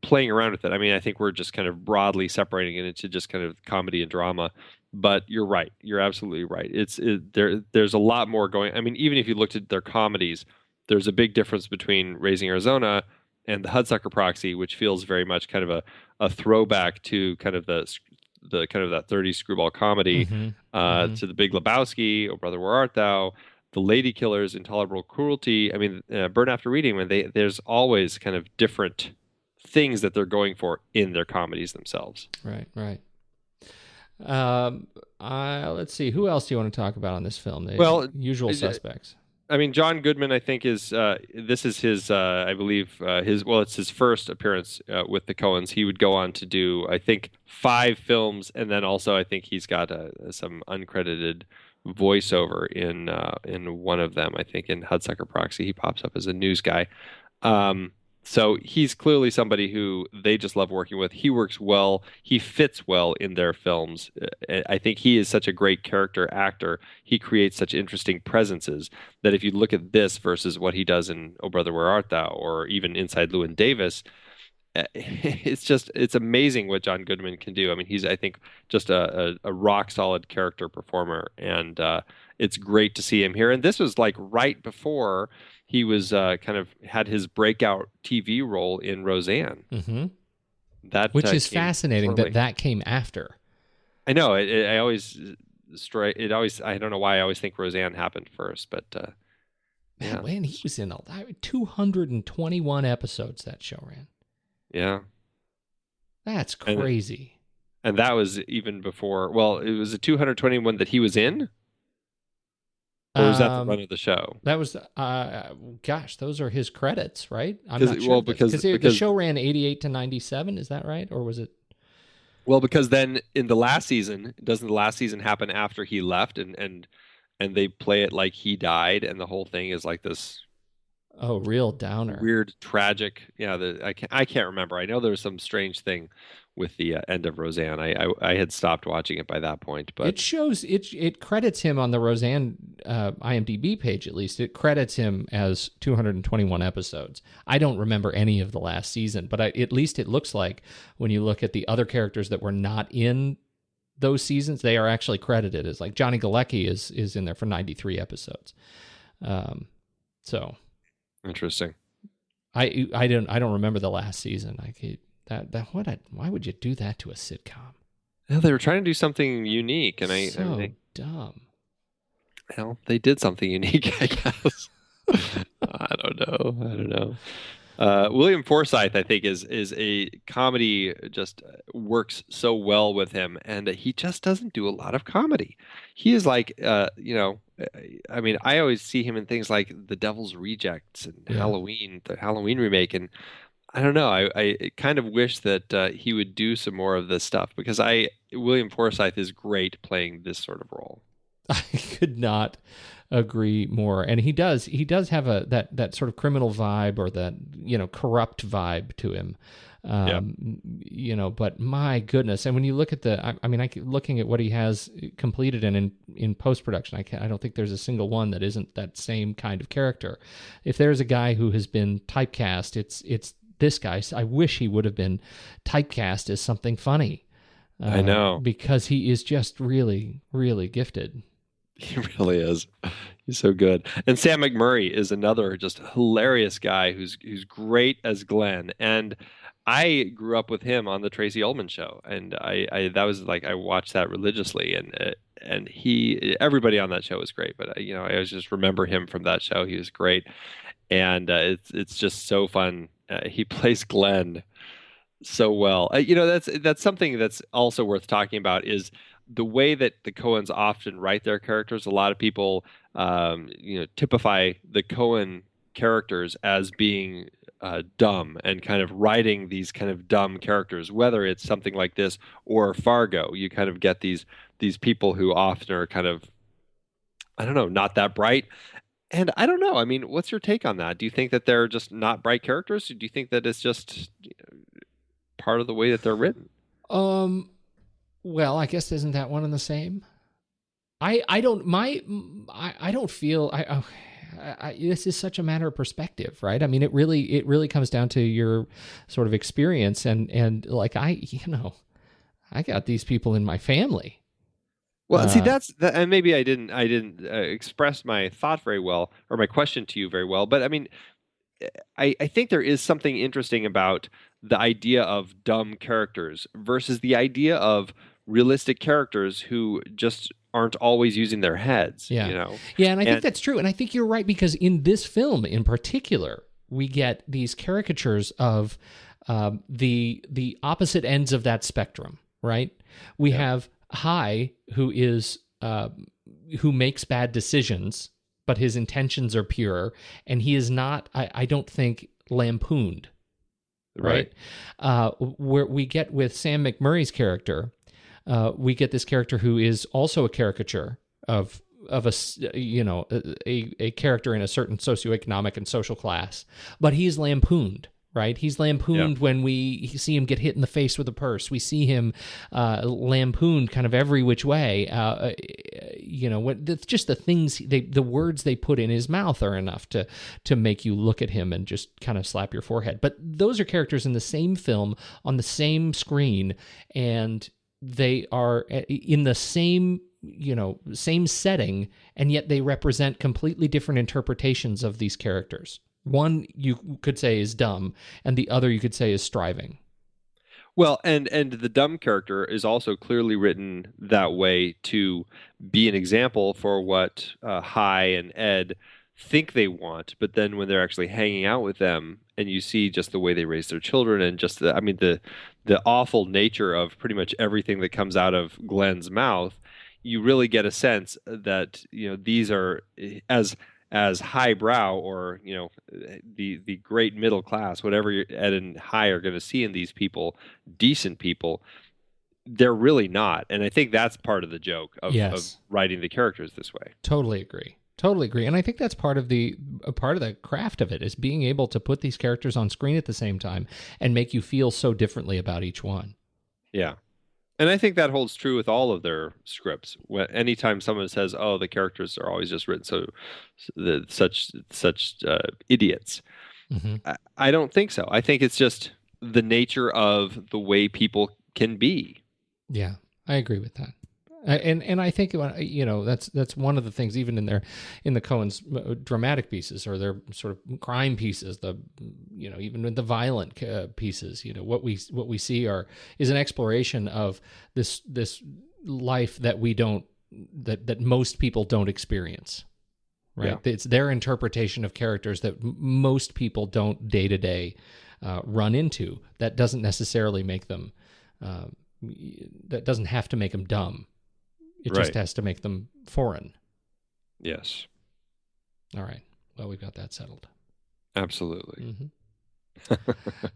Playing around with it. I mean, I think we're just kind of broadly separating it into just kind of comedy and drama. But you're right. You're absolutely right. There's a lot more going. I mean, even if you looked at their comedies, there's a big difference between Raising Arizona and the Hudsucker Proxy, which feels very much kind of a throwback to kind of the kind of that 30s screwball comedy, to the Big Lebowski, Oh Brother Where Art Thou, the Lady Killers, Intolerable Cruelty. I mean, Burn After Reading. When there's always kind of different things that they're going for in their comedies themselves. Right, right. Let's see. Who else do you want to talk about on this film? The usual suspects. I mean, John Goodman, I think this is his, I believe, it's his first appearance with the Coens. He would go on to do, I think, 5 films, and then also I think he's got some uncredited voiceover in one of them. I think in Hudsucker Proxy, he pops up as a news guy. So he's clearly somebody who they just love working with. He works well. He fits well in their films. I think he is such a great character actor. He creates such interesting presences that if you look at this versus what he does in Oh Brother Where Art Thou, or even Inside Llewyn Davis, it's amazing what John Goodman can do. I mean, he's, I think, just a rock solid character performer, and it's great to see him here. And this was like right before he was kind of had his breakout TV role in Roseanne. Which is fascinating that came after. I know. I always I don't know why I always think Roseanne happened first, but Man, he was in 221 episodes that show ran. Yeah. That's crazy. And that was even before, well, it was a 221 that he was in? Or was that the run of the show? That was, those are his credits, right? I'm not sure. Because the show ran 88 to 97, is that right? Or was it? Well, because then in the last season, doesn't the last season happen after he left and they play it like he died and the whole thing is like this... Oh, real downer. Weird, tragic. Yeah, I can't remember. I know there was some strange thing with the end of Roseanne. I had stopped watching it by that point, but it shows it credits him on the Roseanne IMDb page, at least. It credits him as 221 episodes. I don't remember any of the last season, but at least it looks like when you look at the other characters that were not in those seasons, they are actually credited as, like, Johnny Galecki is in there for 93 episodes. So interesting. I don't remember the last season. Why would you do that to a sitcom? Well, they were trying to do something unique, and dumb. Well, they did something unique, I guess. I don't know. William Forsythe, I think, is a comedy, just works so well with him, and he just doesn't do a lot of comedy. He is like, I mean, I always see him in things like The Devil's Rejects and Halloween, the Halloween remake, and I don't know. I kind of wish that he would do some more of this stuff, because William Forsythe is great playing this sort of role. I could not agree more. And he does have that sort of criminal vibe, or that, corrupt vibe to him. But my goodness. And when you look at looking at what he has completed in post-production, I don't think there's a single one that isn't that same kind of character. If there's a guy who has been typecast, it's this guy. I wish he would have been typecast as something funny. I know. Because he is just really, really gifted. He really is. He's so good. And Sam McMurray is another just hilarious guy who's great as Glenn. And I grew up with him on the Tracy Ullman Show, and I watched that religiously, and everybody on that show was great. But I always just remember him from that show. He was great, and it's just so fun. He plays Glenn so well. That's something that's also worth talking about, is the way that the Coens often write their characters. A lot of people, typify the Coen characters as being dumb, and kind of writing these kind of dumb characters, whether it's something like this or Fargo. You kind of get these people who often are kind of, I don't know, not that bright. And I don't know. I mean, what's your take on that? Do you think that they're just not bright characters? Or do you think that it's just part of the way that they're written? Well, I guess isn't that one and the same? I don't feel this is such a matter of perspective, right? I mean, it really comes down to your sort of experience and like I got these people in my family. Well, see, and maybe I didn't express my thought very well or my question to you very well. But I mean, I think there is something interesting about the idea of dumb characters versus the idea of realistic characters who just aren't always using their heads. Yeah, you know? Yeah, and I think that's true. And I think you're right, because in this film in particular, we get these caricatures of the opposite ends of that spectrum, right? We have High, who makes bad decisions, but his intentions are pure, and he is not, I don't think, lampooned. Right. Where we get with Sam McMurray's character, we get this character who is also a caricature of a character in a certain socioeconomic and social class, but he's lampooned. Right, he's lampooned when we see him get hit in the face with a purse. We see him lampooned kind of every which way. Just the things, the words they put in his mouth are enough to make you look at him and just kind of slap your forehead. But those are characters in the same film on the same screen, and they are in the same setting, and yet they represent completely different interpretations of these characters. One you could say is dumb, and the other you could say is striving. Well, and the dumb character is also clearly written that way to be an example for what High and Ed think they want, but then when they're actually hanging out with them, and you see just the way they raise their children, and just the awful nature of pretty much everything that comes out of Glenn's mouth, you really get a sense that these are as highbrow, or the great middle class, whatever Ed and High are going to see in these people, decent people, they're really not. And I think that's part of the joke of writing the characters this way. Totally agree. And I think that's part of the craft of it, is being able to put these characters on screen at the same time and make you feel so differently about each one. Yeah. And I think that holds true with all of their scripts. Anytime someone says, "Oh, the characters are always just written such idiots," I don't think so. I think it's just the nature of the way people can be. Yeah, I agree with that. And I think that's one of the things, even in the Coens' dramatic pieces, or their sort of crime pieces, even with the violent pieces, what we see is an exploration of this life that that most people don't experience. Right, yeah. It's their interpretation of characters that most people don't day to day run into. That doesn't necessarily make them. That doesn't have to make them dumb. It just has to make them foreign. Yes. All right. Well, we've got that settled. Absolutely.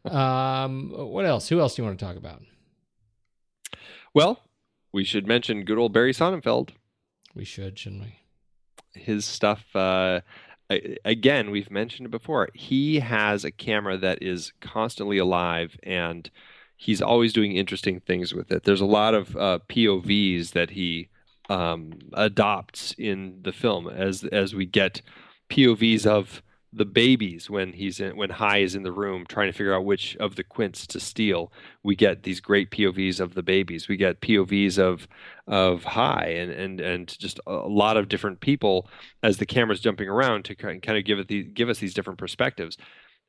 What else? Who else do you want to talk about? Well, we should mention good old Barry Sonnenfeld. We should, shouldn't we? His stuff, again, we've mentioned it before. He has a camera that is constantly alive, and he's always doing interesting things with it. There's a lot of POVs that he adopts in the film, as we get POVs of the babies when High is in the room trying to figure out which of the quints to steal. We get these great POVs of the babies. We get POVs of High and just a lot of different people as the camera's jumping around to kind of give us these different perspectives.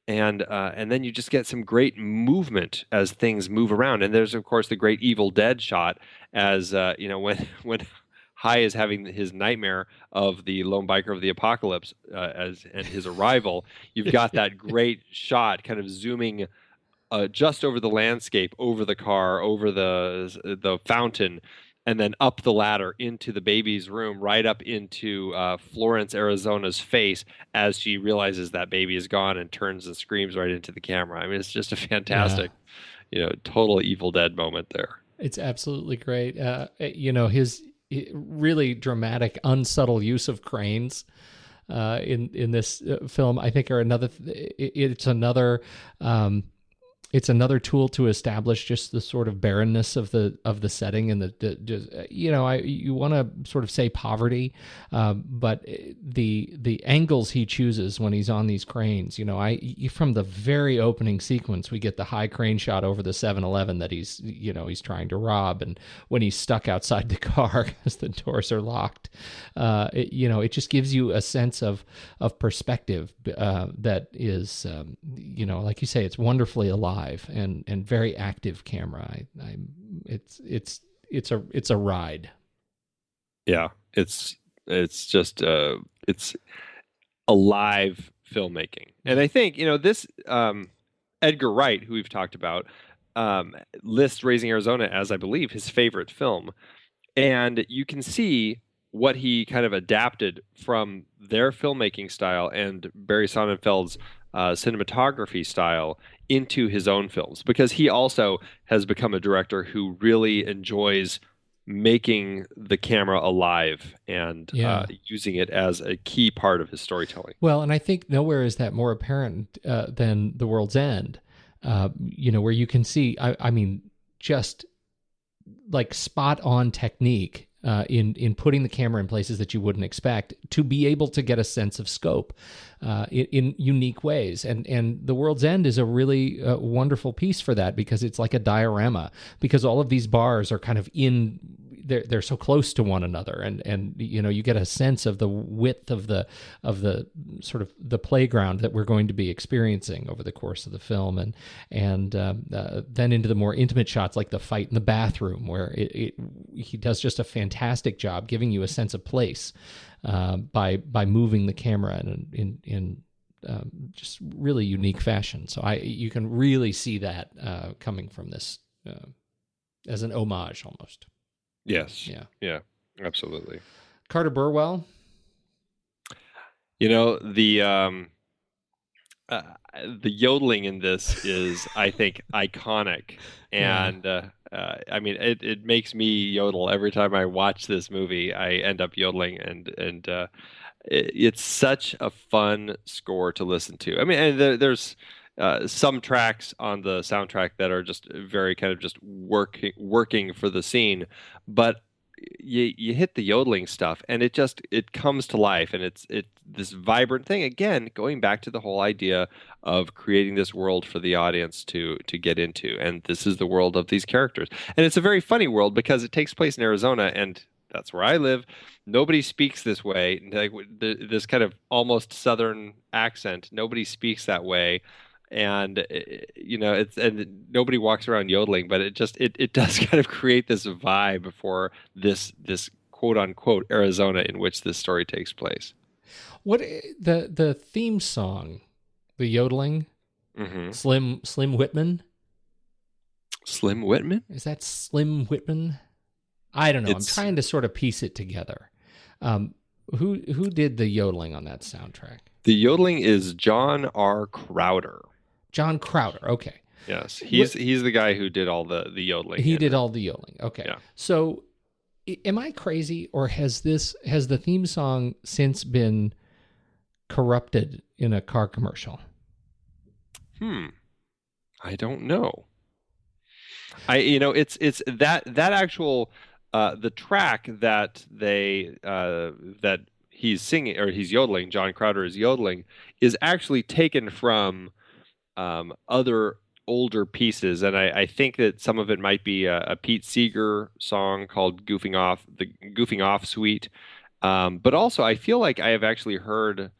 And then you just get some great movement as things move around. And there's, of course, the great Evil Dead shot as when High is having his nightmare of the lone biker of the apocalypse and his arrival. You've got that great shot kind of zooming just over the landscape, over the car, over the fountain, and then up the ladder into the baby's room, right up into Florence, Arizona's face as she realizes that baby is gone and turns and screams right into the camera. I mean, it's just a fantastic, total Evil Dead moment there. It's absolutely great. His really dramatic, unsubtle use of cranes in this film, I think, are another. It's another tool to establish just the sort of barrenness of the setting and you want to sort of say poverty, but the angles he chooses when he's on these cranes, from the very opening sequence, we get the high crane shot over the 7-Eleven that he's trying to rob, and when he's stuck outside the car because the doors are locked, it just gives you a sense of perspective that is, like you say, it's wonderfully alive. And very active camera. It's a ride. Yeah, it's just it's alive filmmaking, and I think this Edgar Wright, who we've talked about, lists Raising Arizona as, I believe, his favorite film, and you can see what he kind of adapted from their filmmaking style and Barry Sonnenfeld's cinematography style into his own films, because he also has become a director who really enjoys making the camera alive and using it as a key part of his storytelling. Well, and I think nowhere is that more apparent than The World's End, where you can see, I mean, just like spot on technique in putting the camera in places that you wouldn't expect to be able to get a sense of scope in unique ways. And The World's End is a really wonderful piece for that, because it's like a diorama, because all of these bars are kind of they're so close to one another, and you get a sense of the width of the sort of the playground that we're going to be experiencing over the course of the film, and then into the more intimate shots like the fight in the bathroom, where he does just a fantastic job giving you a sense of place by moving the camera in just really unique fashion. So you can really see that coming from this as an homage almost. Yes. Yeah, absolutely. Carter Burwell. The yodeling in this is, I think, iconic, and I mean, it makes me yodel every time I watch this movie. I end up yodeling, and it's such a fun score to listen to. I mean, and there's some tracks on the soundtrack that are just very kind of just working for the scene, but you hit the yodeling stuff and it comes to life, and it's this vibrant thing, again going back to the whole idea of creating this world for the audience to get into, and this is the world of these characters, and it's a very funny world because it takes place in Arizona, and that's where I live. Nobody speaks this way, like this kind of almost southern accent. Nobody speaks that way. And and nobody walks around yodeling, but it does kind of create this vibe for this quote unquote Arizona in which this story takes place. What the theme song, the yodeling, Slim Whitman? Slim Whitman? Is that Slim Whitman? I don't know. I'm trying to sort of piece it together. Who did the yodeling on that soundtrack? The yodeling is John R. Crowder. John Crowder, okay. Yes, he's the guy who did all the yodeling. He did all the yodeling, okay. Yeah. So, am I crazy, or has the theme song since been corrupted in a car commercial? I don't know. It's that actual the track that that he's singing, or he's yodeling. John Crowder is yodeling, is actually taken from other older pieces, and I think that some of it might be a Pete Seeger song called "Goofing Off," the "Goofing Off" suite. But also, I feel like I have actually heard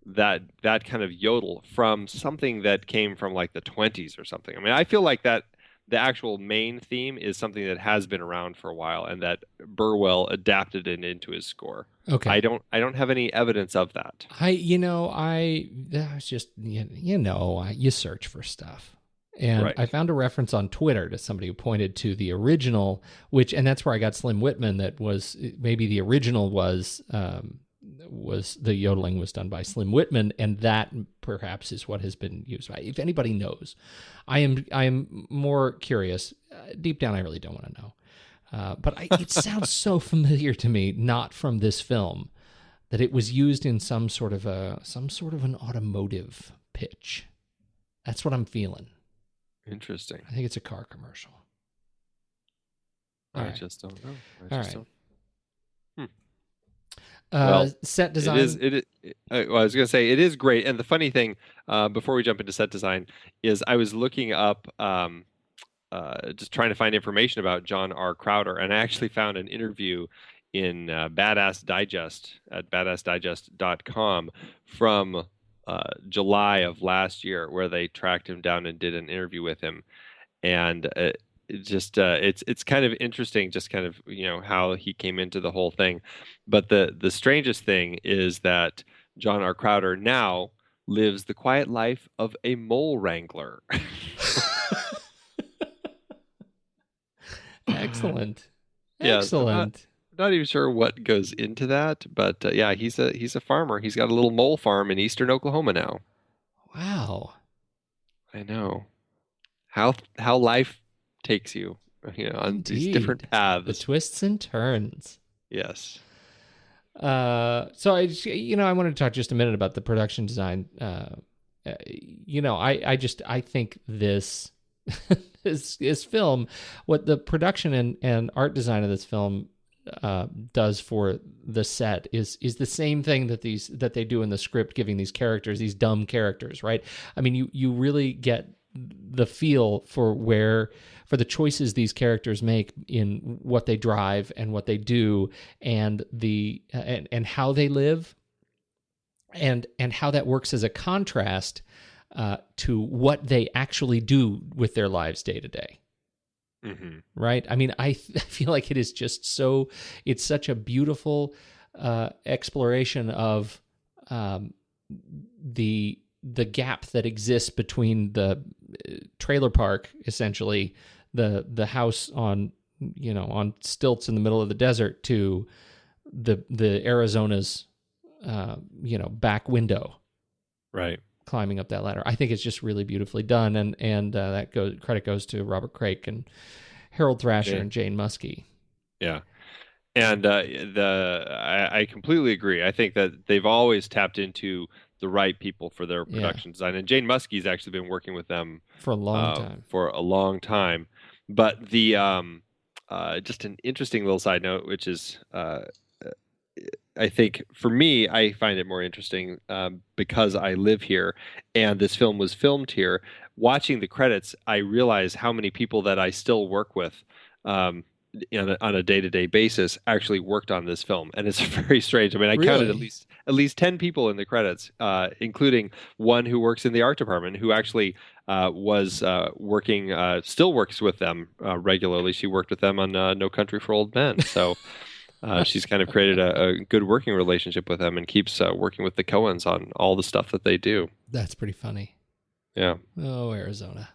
that kind of yodel from something that came from like the 20s or something. I mean, I feel like that the actual main theme is something that has been around for a while, and that Burwell adapted it into his score. Okay. I don't have any evidence of that. That's just, you search for stuff. And Right. I found a reference on Twitter to somebody who pointed to the original, and that's where I got Slim Whitman, that was, maybe the original was the yodeling was done by Slim Whitman, and that perhaps is what has been used by. If anybody knows, I am more curious. Deep down, I really don't want to know. But it sounds so familiar to me, not from this film, that it was used in some sort of an automotive pitch. That's what I'm feeling. Interesting. I think it's a car commercial. I just don't know. All right. Well, set design. Well, I was going to say it is great. And the funny thing, before we jump into set design, is I was looking up, just trying to find information about John R. Crowder, and I actually found an interview in Badass Digest at badassdigest.com from July of last year, where they tracked him down and did an interview with him, and it's kind of interesting, just kind of how he came into the whole thing. But the strangest thing is that John R. Crowder now lives the quiet life of a mole wrangler. Excellent. Yeah, Excellent. Not even sure what goes into that, but yeah, he's a farmer. He's got a little mole farm in eastern Oklahoma now. Wow. I know how life takes you, on these different paths. The twists and turns. Yes. So I wanted to talk just a minute about the production design. I think this this film, what the production and art design of this film does for the set is the same thing that they do in the script, giving these characters, these dumb characters, right? I mean, you really get the feel for the choices these characters make in what they drive and what they do, and and how they live, and how that works as a contrast to what they actually do with their lives day to day. Mm-hmm. Right? I mean, I feel like it is just it's such a beautiful exploration of the gap that exists between the trailer park, essentially the house on stilts in the middle of the desert, to the Arizona's back window, right, climbing up that ladder. I think it's just really beautifully done, and credit goes to Robert Craik and Harold Thrasher and Jane Muskie. Yeah. And I completely agree. I think that they've always tapped into the right people for their production design. And Jane Muskie's actually been working with them for a long time. But the just an interesting little side note, which is I think for me, I find it more interesting because I live here and this film was filmed here. Watching the credits, I realize how many people that I still work with on a day-to-day basis actually worked on this film, and it's very strange. I mean, I counted at least 10 people in the credits, including one who works in the art department, who actually was working, still works with them regularly. She worked with them on No Country for Old Men, so she's kind of created a good working relationship with them and keeps working with the Coens on all the stuff that they do. That's pretty funny. Yeah. Oh, Arizona.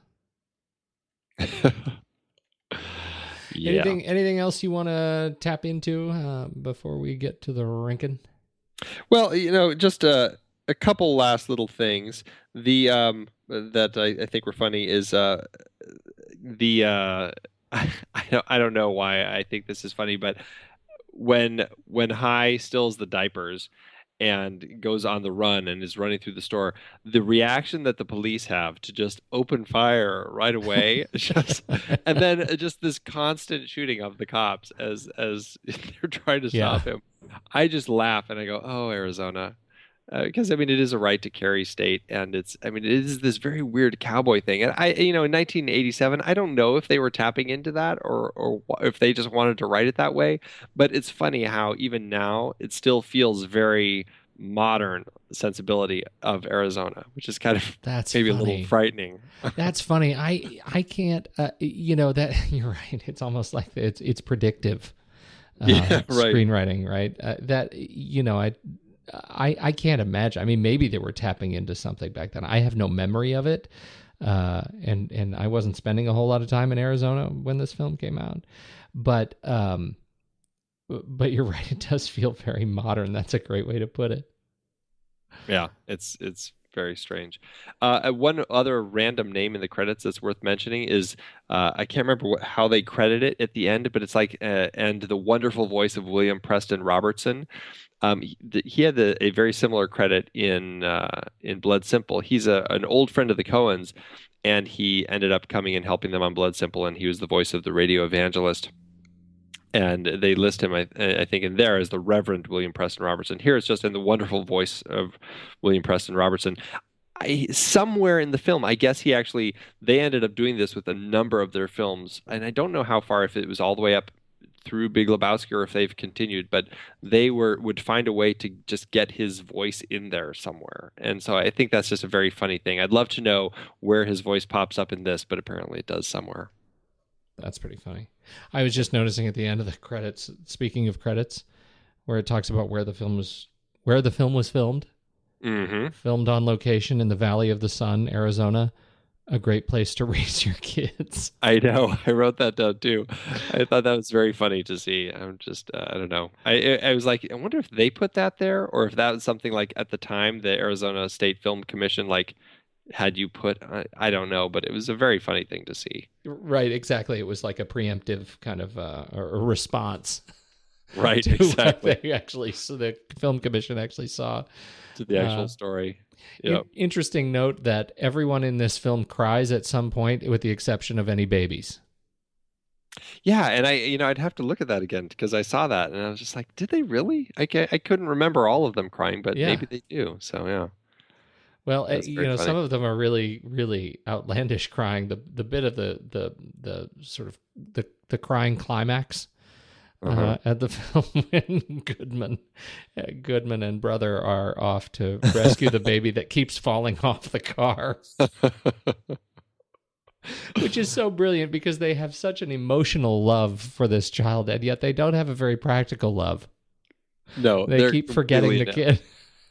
Yeah. Anything else you want to tap into before we get to the ranking? Well, just a couple last little things. The that I think were funny is I don't know why I think this is funny, but when High steals the diapers and goes on the run and is running through the store, the reaction that the police have to just open fire right away, and then just this constant shooting of the cops as they're trying to stop him. I just laugh and I go, "Oh, Arizona," because I mean it is a right to carry state, and it is this very weird cowboy thing. And in 1987, I don't know if they were tapping into that or if they just wanted to write it that way. But it's funny how even now it still feels very modern sensibility of Arizona, which is kind of maybe a little frightening. That's funny. I can't. That you're right. It's almost like it's predictive. Screenwriting, right? I can't imagine. I mean, maybe they were tapping into something back then. I have no memory of it, and I wasn't spending a whole lot of time in Arizona when this film came out. But you're right. It does feel very modern. That's a great way to put it. Yeah, it's very strange. One other random name in the credits that's worth mentioning is I can't remember how they credit it at the end, but it's like and the wonderful voice of William Preston Robertson. He had a very similar credit in Blood Simple. He's an old friend of the Coens, and he ended up coming and helping them on Blood Simple, and he was the voice of the radio evangelist. And they list him, I think, in there as the Reverend William Preston Robertson. Here it's just in the wonderful voice of William Preston Robertson. Somewhere in the film, I guess they ended up doing this with a number of their films, and I don't know how far, if it was all the way up through Big Lebowski or if they've continued, but they would find a way to just get his voice in there somewhere. And so I think that's just a very funny thing. I'd love to know where his voice pops up in this, but apparently it does somewhere. That's pretty funny. I was just noticing at the end of the credits, speaking of credits, where it talks about where the film was filmed. Mm-hmm. Filmed on location in the Valley of the Sun, Arizona. A great place to raise your kids. I know. I wrote that down too. I thought that was very funny to see. I'm just, I don't know. I was like, I wonder if they put that there, or if that was something like at the time the Arizona State Film Commission had you put. I don't know, but it was a very funny thing to see. Right, exactly. It was like a preemptive kind of a response. Right, to exactly. So the film commission actually saw to the actual story. Yep. Interesting note that everyone in this film cries at some point, with the exception of any babies. Yeah, and I'd have to look at that again because I saw that and I was just like, did they really? I couldn't remember all of them crying, but maybe they do. So yeah. Well, some of them are really, really outlandish crying. The bit of the sort of the crying climax at the film when Goodman and brother are off to rescue the baby that keeps falling off the car, which is so brilliant because they have such an emotional love for this child, and yet they don't have a very practical love. No, they keep forgetting the kid.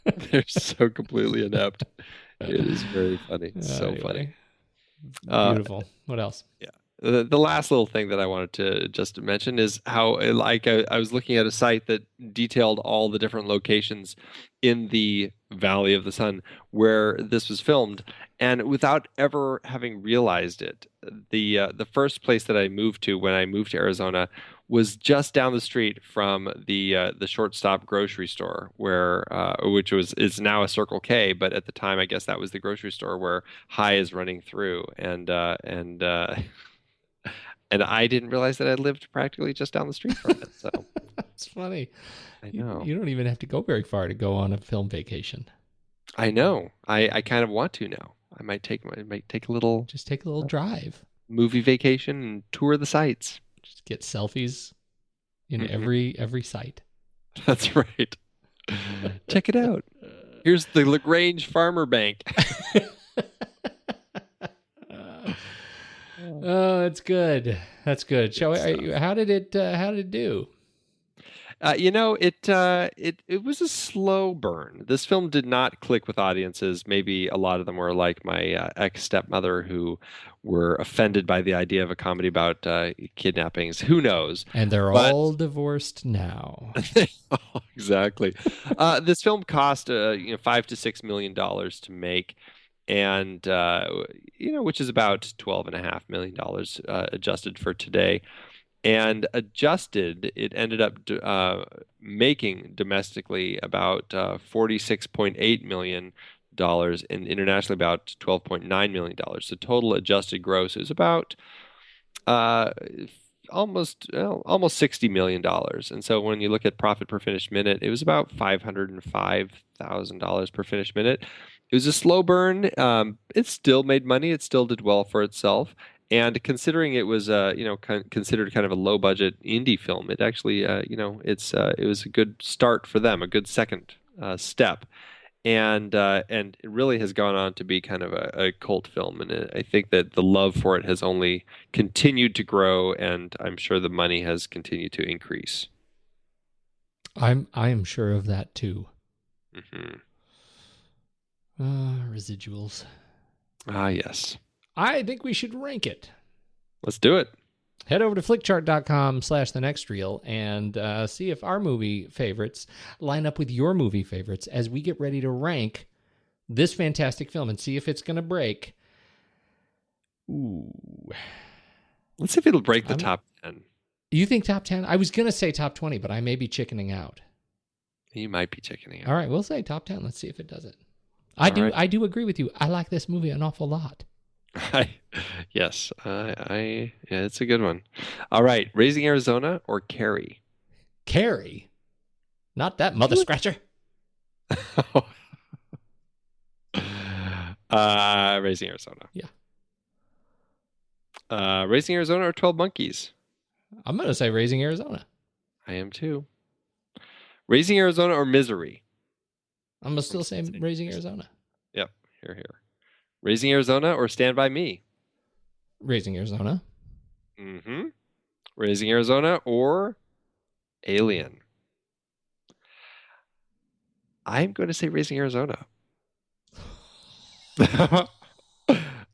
They're so completely inept. It is very funny. So funny. Beautiful. What else? Yeah. The last little thing that I wanted to just mention is how, I was looking at a site that detailed all the different locations in the Valley of the Sun where this was filmed, and without ever having realized it, the first place that I moved to when I moved to Arizona was just down the street from the shortstop grocery store, which is now a Circle K, but at the time I guess that was the grocery store where High is running through, and I didn't realize that I lived practically just down the street from it. So that's funny. I know. You don't even have to go very far to go on a film vacation. I know. I kind of want to now. I might take a little drive, movie vacation, and tour the sites. Just get selfies in every site. That's right. Check it out. Here's the LaGrange Farmer Bank. Oh, that's good. That's good. How did it do? It was a slow burn. This film did not click with audiences. Maybe a lot of them were like my ex-stepmother, who were offended by the idea of a comedy about kidnappings. Who knows? And they're all divorced now. Exactly. This film cost $5 to $6 million to make, and which is about $12.5 million adjusted for today. And adjusted, it ended up making domestically about $46.8 million and internationally about $12.9 million. So total adjusted gross is about almost $60 million. And so when you look at profit per finished minute, it was about $505,000 per finished minute. It was a slow burn. It still made money. It still did well for itself. And considering it was, considered kind of a low-budget indie film, it actually, it was a good start for them, a good second step, and it really has gone on to be kind of a cult film. And I think that the love for it has only continued to grow, and I'm sure the money has continued to increase. I am sure of that too. Mm-hmm. Residuals. Ah, yes. I think we should rank it. Let's do it. Head over to flickchart.com/thenextreel and see if our movie favorites line up with your movie favorites as we get ready to rank this fantastic film and see if it's going to break. Ooh. Let's see if it'll break the top 10. You think top 10? I was going to say top 20, but I may be chickening out. You might be chickening out. All right, we'll say top 10. Let's see if it does it. I do agree with you. I like this movie an awful lot. Yes, it's a good one. All right, Raising Arizona or Carrie? Carrie? Not that mother scratcher. Raising Arizona. Yeah. Raising Arizona or 12 Monkeys? I'm going to say Raising Arizona. I am too. Raising Arizona or Misery? I'm going to still say Raising Arizona. Yep, here. Raising Arizona or Stand By Me? Raising Arizona. Mm-hmm. Raising Arizona or Alien? I'm going to say Raising Arizona.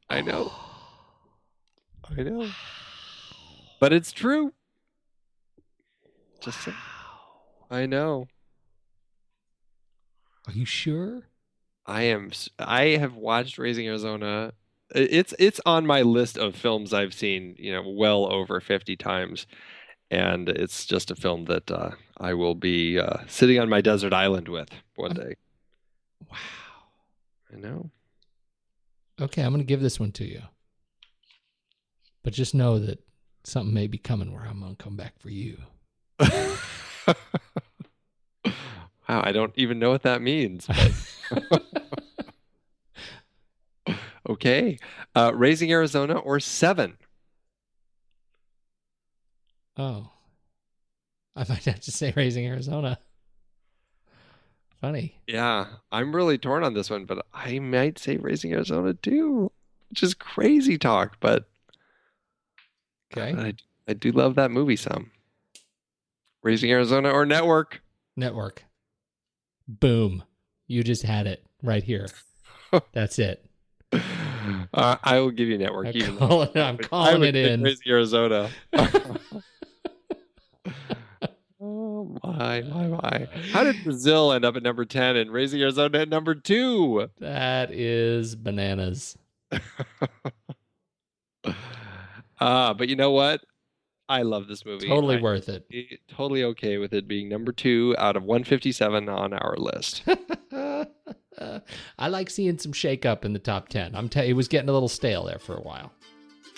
I know. But it's true. Just say. I know. Are you sure? I have watched Raising Arizona. It's on my list of films I've seen, well over 50 times. And it's just a film that I will be sitting on my desert island with one day. Wow. I know. Okay, I'm going to give this one to you. But just know that something may be coming where I'm going to come back for you. Wow, I don't even know what that means. Okay. Raising Arizona or Seven? Oh. I might have to say Raising Arizona. Funny. Yeah, I'm really torn on this one, but I might say Raising Arizona too, which is crazy talk, but okay. I do love that movie some. Raising Arizona or Network? Network. Boom. You just had it right here. That's it. I will give you Network. I'm calling it in. Raising Arizona. Oh, my. How did Brazil end up at number 10 and Raising Arizona at number 2? That is bananas. But you know what? I love this movie. Totally worth it. Totally okay with it being number 2 out of 157 on our list. I like seeing some shake up in the top 10. It was getting a little stale there for a while.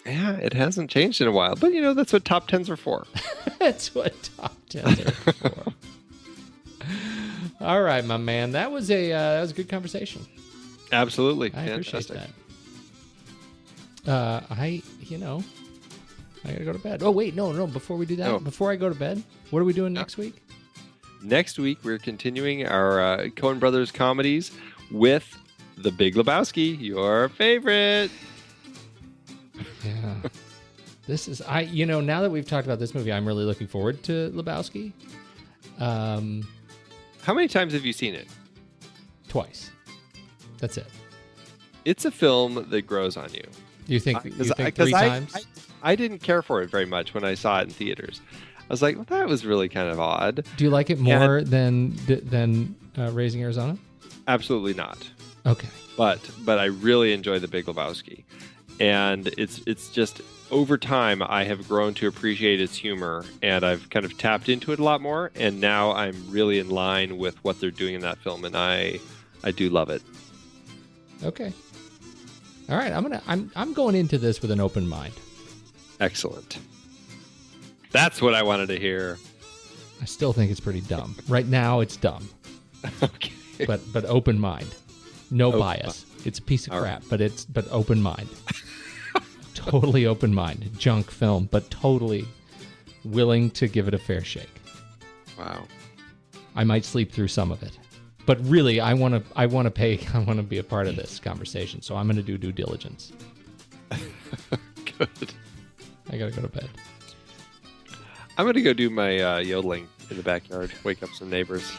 Yeah, it hasn't changed in a while. But, that's what top 10s are for. That's what top 10s are for. All right, my man. That was a good conversation. Absolutely. I Fantastic. appreciate that. I gotta go to bed. Oh, wait, no. Before we do that, Before I go to bed, what are we doing next week? Next week, we're continuing our Coen Brothers comedies with The Big Lebowski, your favorite. Yeah. This is, now that we've talked about this movie, I'm really looking forward to Lebowski. How many times have you seen it? Twice. That's it. It's a film that grows on you. You think 3 times? I didn't care for it very much when I saw it in theaters. I was like, well, that was really kind of odd. Do you like it more than Raising Arizona? Absolutely not. Okay. But I really enjoy The Big Lebowski. And it's just, over time, I have grown to appreciate its humor, and I've kind of tapped into it a lot more, and now I'm really in line with what they're doing in that film, and I do love it. Okay. All right, I'm going into this with an open mind. Excellent. That's what I wanted to hear. I still think it's pretty dumb. Right now, it's dumb. Okay. But open mind. No bias. It's a piece of crap, right. but open mind. Totally open mind. Junk film, but totally willing to give it a fair shake. Wow. I might sleep through some of it. But really, I want to be a part of this conversation, so I'm going to do due diligence. Good. I got to go to bed. I'm going to go do my yodeling in the backyard, wake up some neighbors.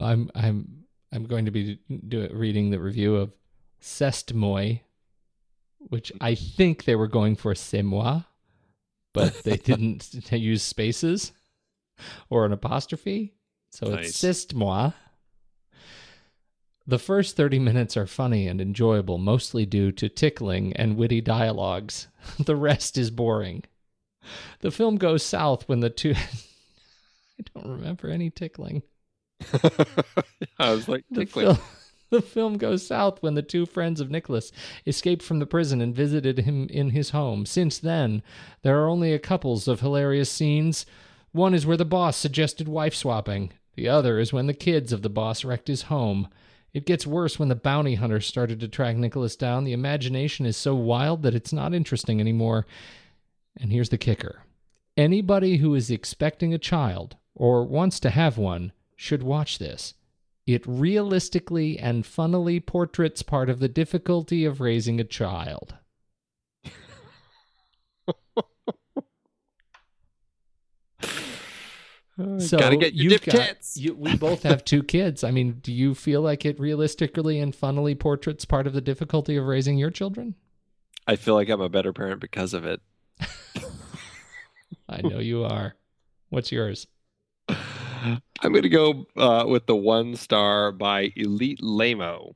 I'm going to be reading the review of C'est Moi, which I think they were going for C'est moi, but they didn't use spaces or an apostrophe. So it's C'est Moi. The first 30 minutes are funny and enjoyable, mostly due to tickling and witty dialogues. The rest is boring. The film goes south when the two... I don't remember any tickling. I was like, tickling. The film goes south when the two friends of Nicholas escaped from the prison and visited him in his home. Since then, there are only a couple of hilarious scenes. One is where the boss suggested wife swapping. The other is when the kids of the boss wrecked his home. It gets worse when the bounty hunter started to track Nicholas down. The imagination is so wild that it's not interesting anymore. And here's the kicker. Anybody who is expecting a child or wants to have one should watch this. It realistically and funnily portraits part of the difficulty of raising a child. So gotta get your dip tits. We both have 2 kids. I mean, do you feel like it realistically and funnily portraits part of the difficulty of raising your children? I feel like I'm a better parent because of it. I know you are. What's yours? I'm going to go with the 1 star by Elite Lamo,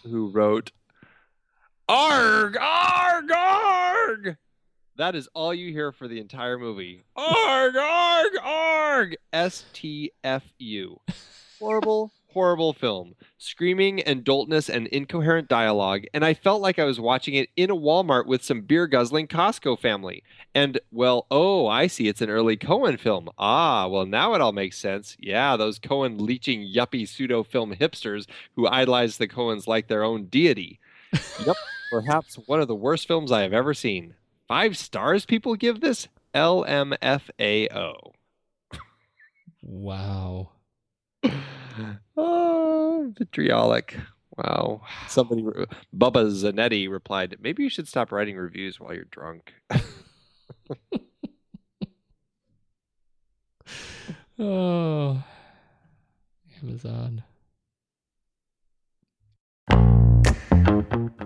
who wrote, "Arg, arg, arg." That is all you hear for the entire movie. Arg, arg, arg. STFU. Horrible, horrible film. Screaming and doltness and incoherent dialogue, and I felt like I was watching it in a Walmart with some beer-guzzling Costco family. And, well, oh, I see, it's an early Coen film. Ah, well, now it all makes sense. Yeah, those Coen leeching yuppie pseudo-film hipsters who idolize the Coens like their own deity. Yep, perhaps one of the worst films I have ever seen. 5 stars people give this? LMFAO. Wow. Oh, vitriolic. Wow. Somebody, Bubba Zanetti replied, "Maybe you should stop writing reviews while you're drunk." Oh, Amazon.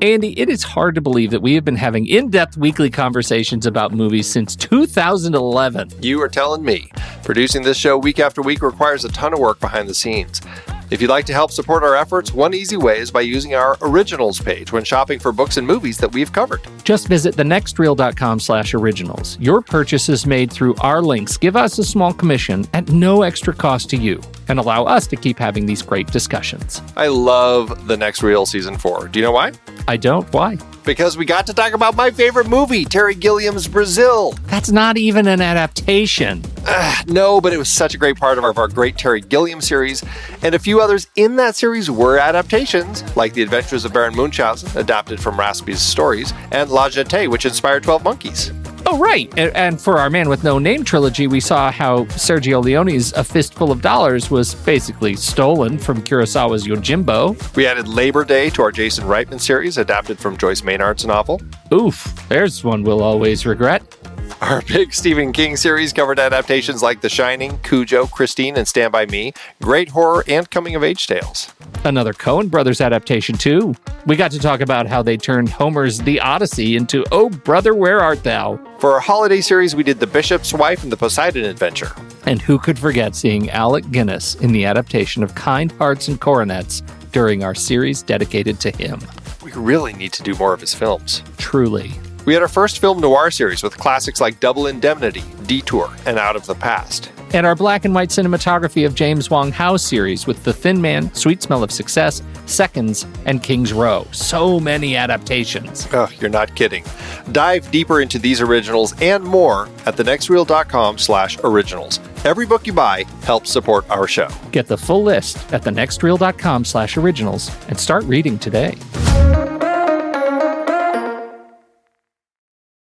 Andy, it is hard to believe that we have been having in-depth weekly conversations about movies since 2011. You are telling me. Producing this show week after week requires a ton of work behind the scenes. If you'd like to help support our efforts, one easy way is by using our Originals page when shopping for books and movies that we've covered. Just visit thenextreel.com/originals. Your purchases made through our links give us a small commission at no extra cost to you and allow us to keep having these great discussions. I love The Next Reel Season 4. Do you know why? I don't. Why? Because we got to talk about my favorite movie, Terry Gilliam's Brazil. That's not even an adaptation. No, but it was such a great part of our great Terry Gilliam series, and a few others in that series were adaptations, like The Adventures of Baron Munchausen, adapted from Raspi's stories, and La Jetée, which inspired 12 Monkeys. Oh, right. And for our Man with No Name trilogy, we saw how Sergio Leone's A Fistful of Dollars was basically stolen from Kurosawa's Yojimbo. We added Labor Day to our Jason Reitman series, adapted from Joyce Maynard's novel. Oof, there's one we'll always regret. Our big Stephen King series covered adaptations like The Shining, Cujo, Christine, and Stand By Me, great horror and coming-of-age tales. Another Coen Brothers adaptation, too. We got to talk about how they turned Homer's The Odyssey into Oh, Brother, Where Art Thou? For our holiday series, we did The Bishop's Wife and The Poseidon Adventure. And who could forget seeing Alec Guinness in the adaptation of Kind Hearts and Coronets during our series dedicated to him. We really need to do more of his films. Truly. We had our first film noir series with classics like Double Indemnity, Detour, and Out of the Past. And our black and white cinematography of James Wong Howe series with The Thin Man, Sweet Smell of Success, Seconds, and King's Row. So many adaptations. Oh, you're not kidding. Dive deeper into these originals and more at thenextreel.com/originals. Every book you buy helps support our show. Get the full list at thenextreel.com/originals and start reading today.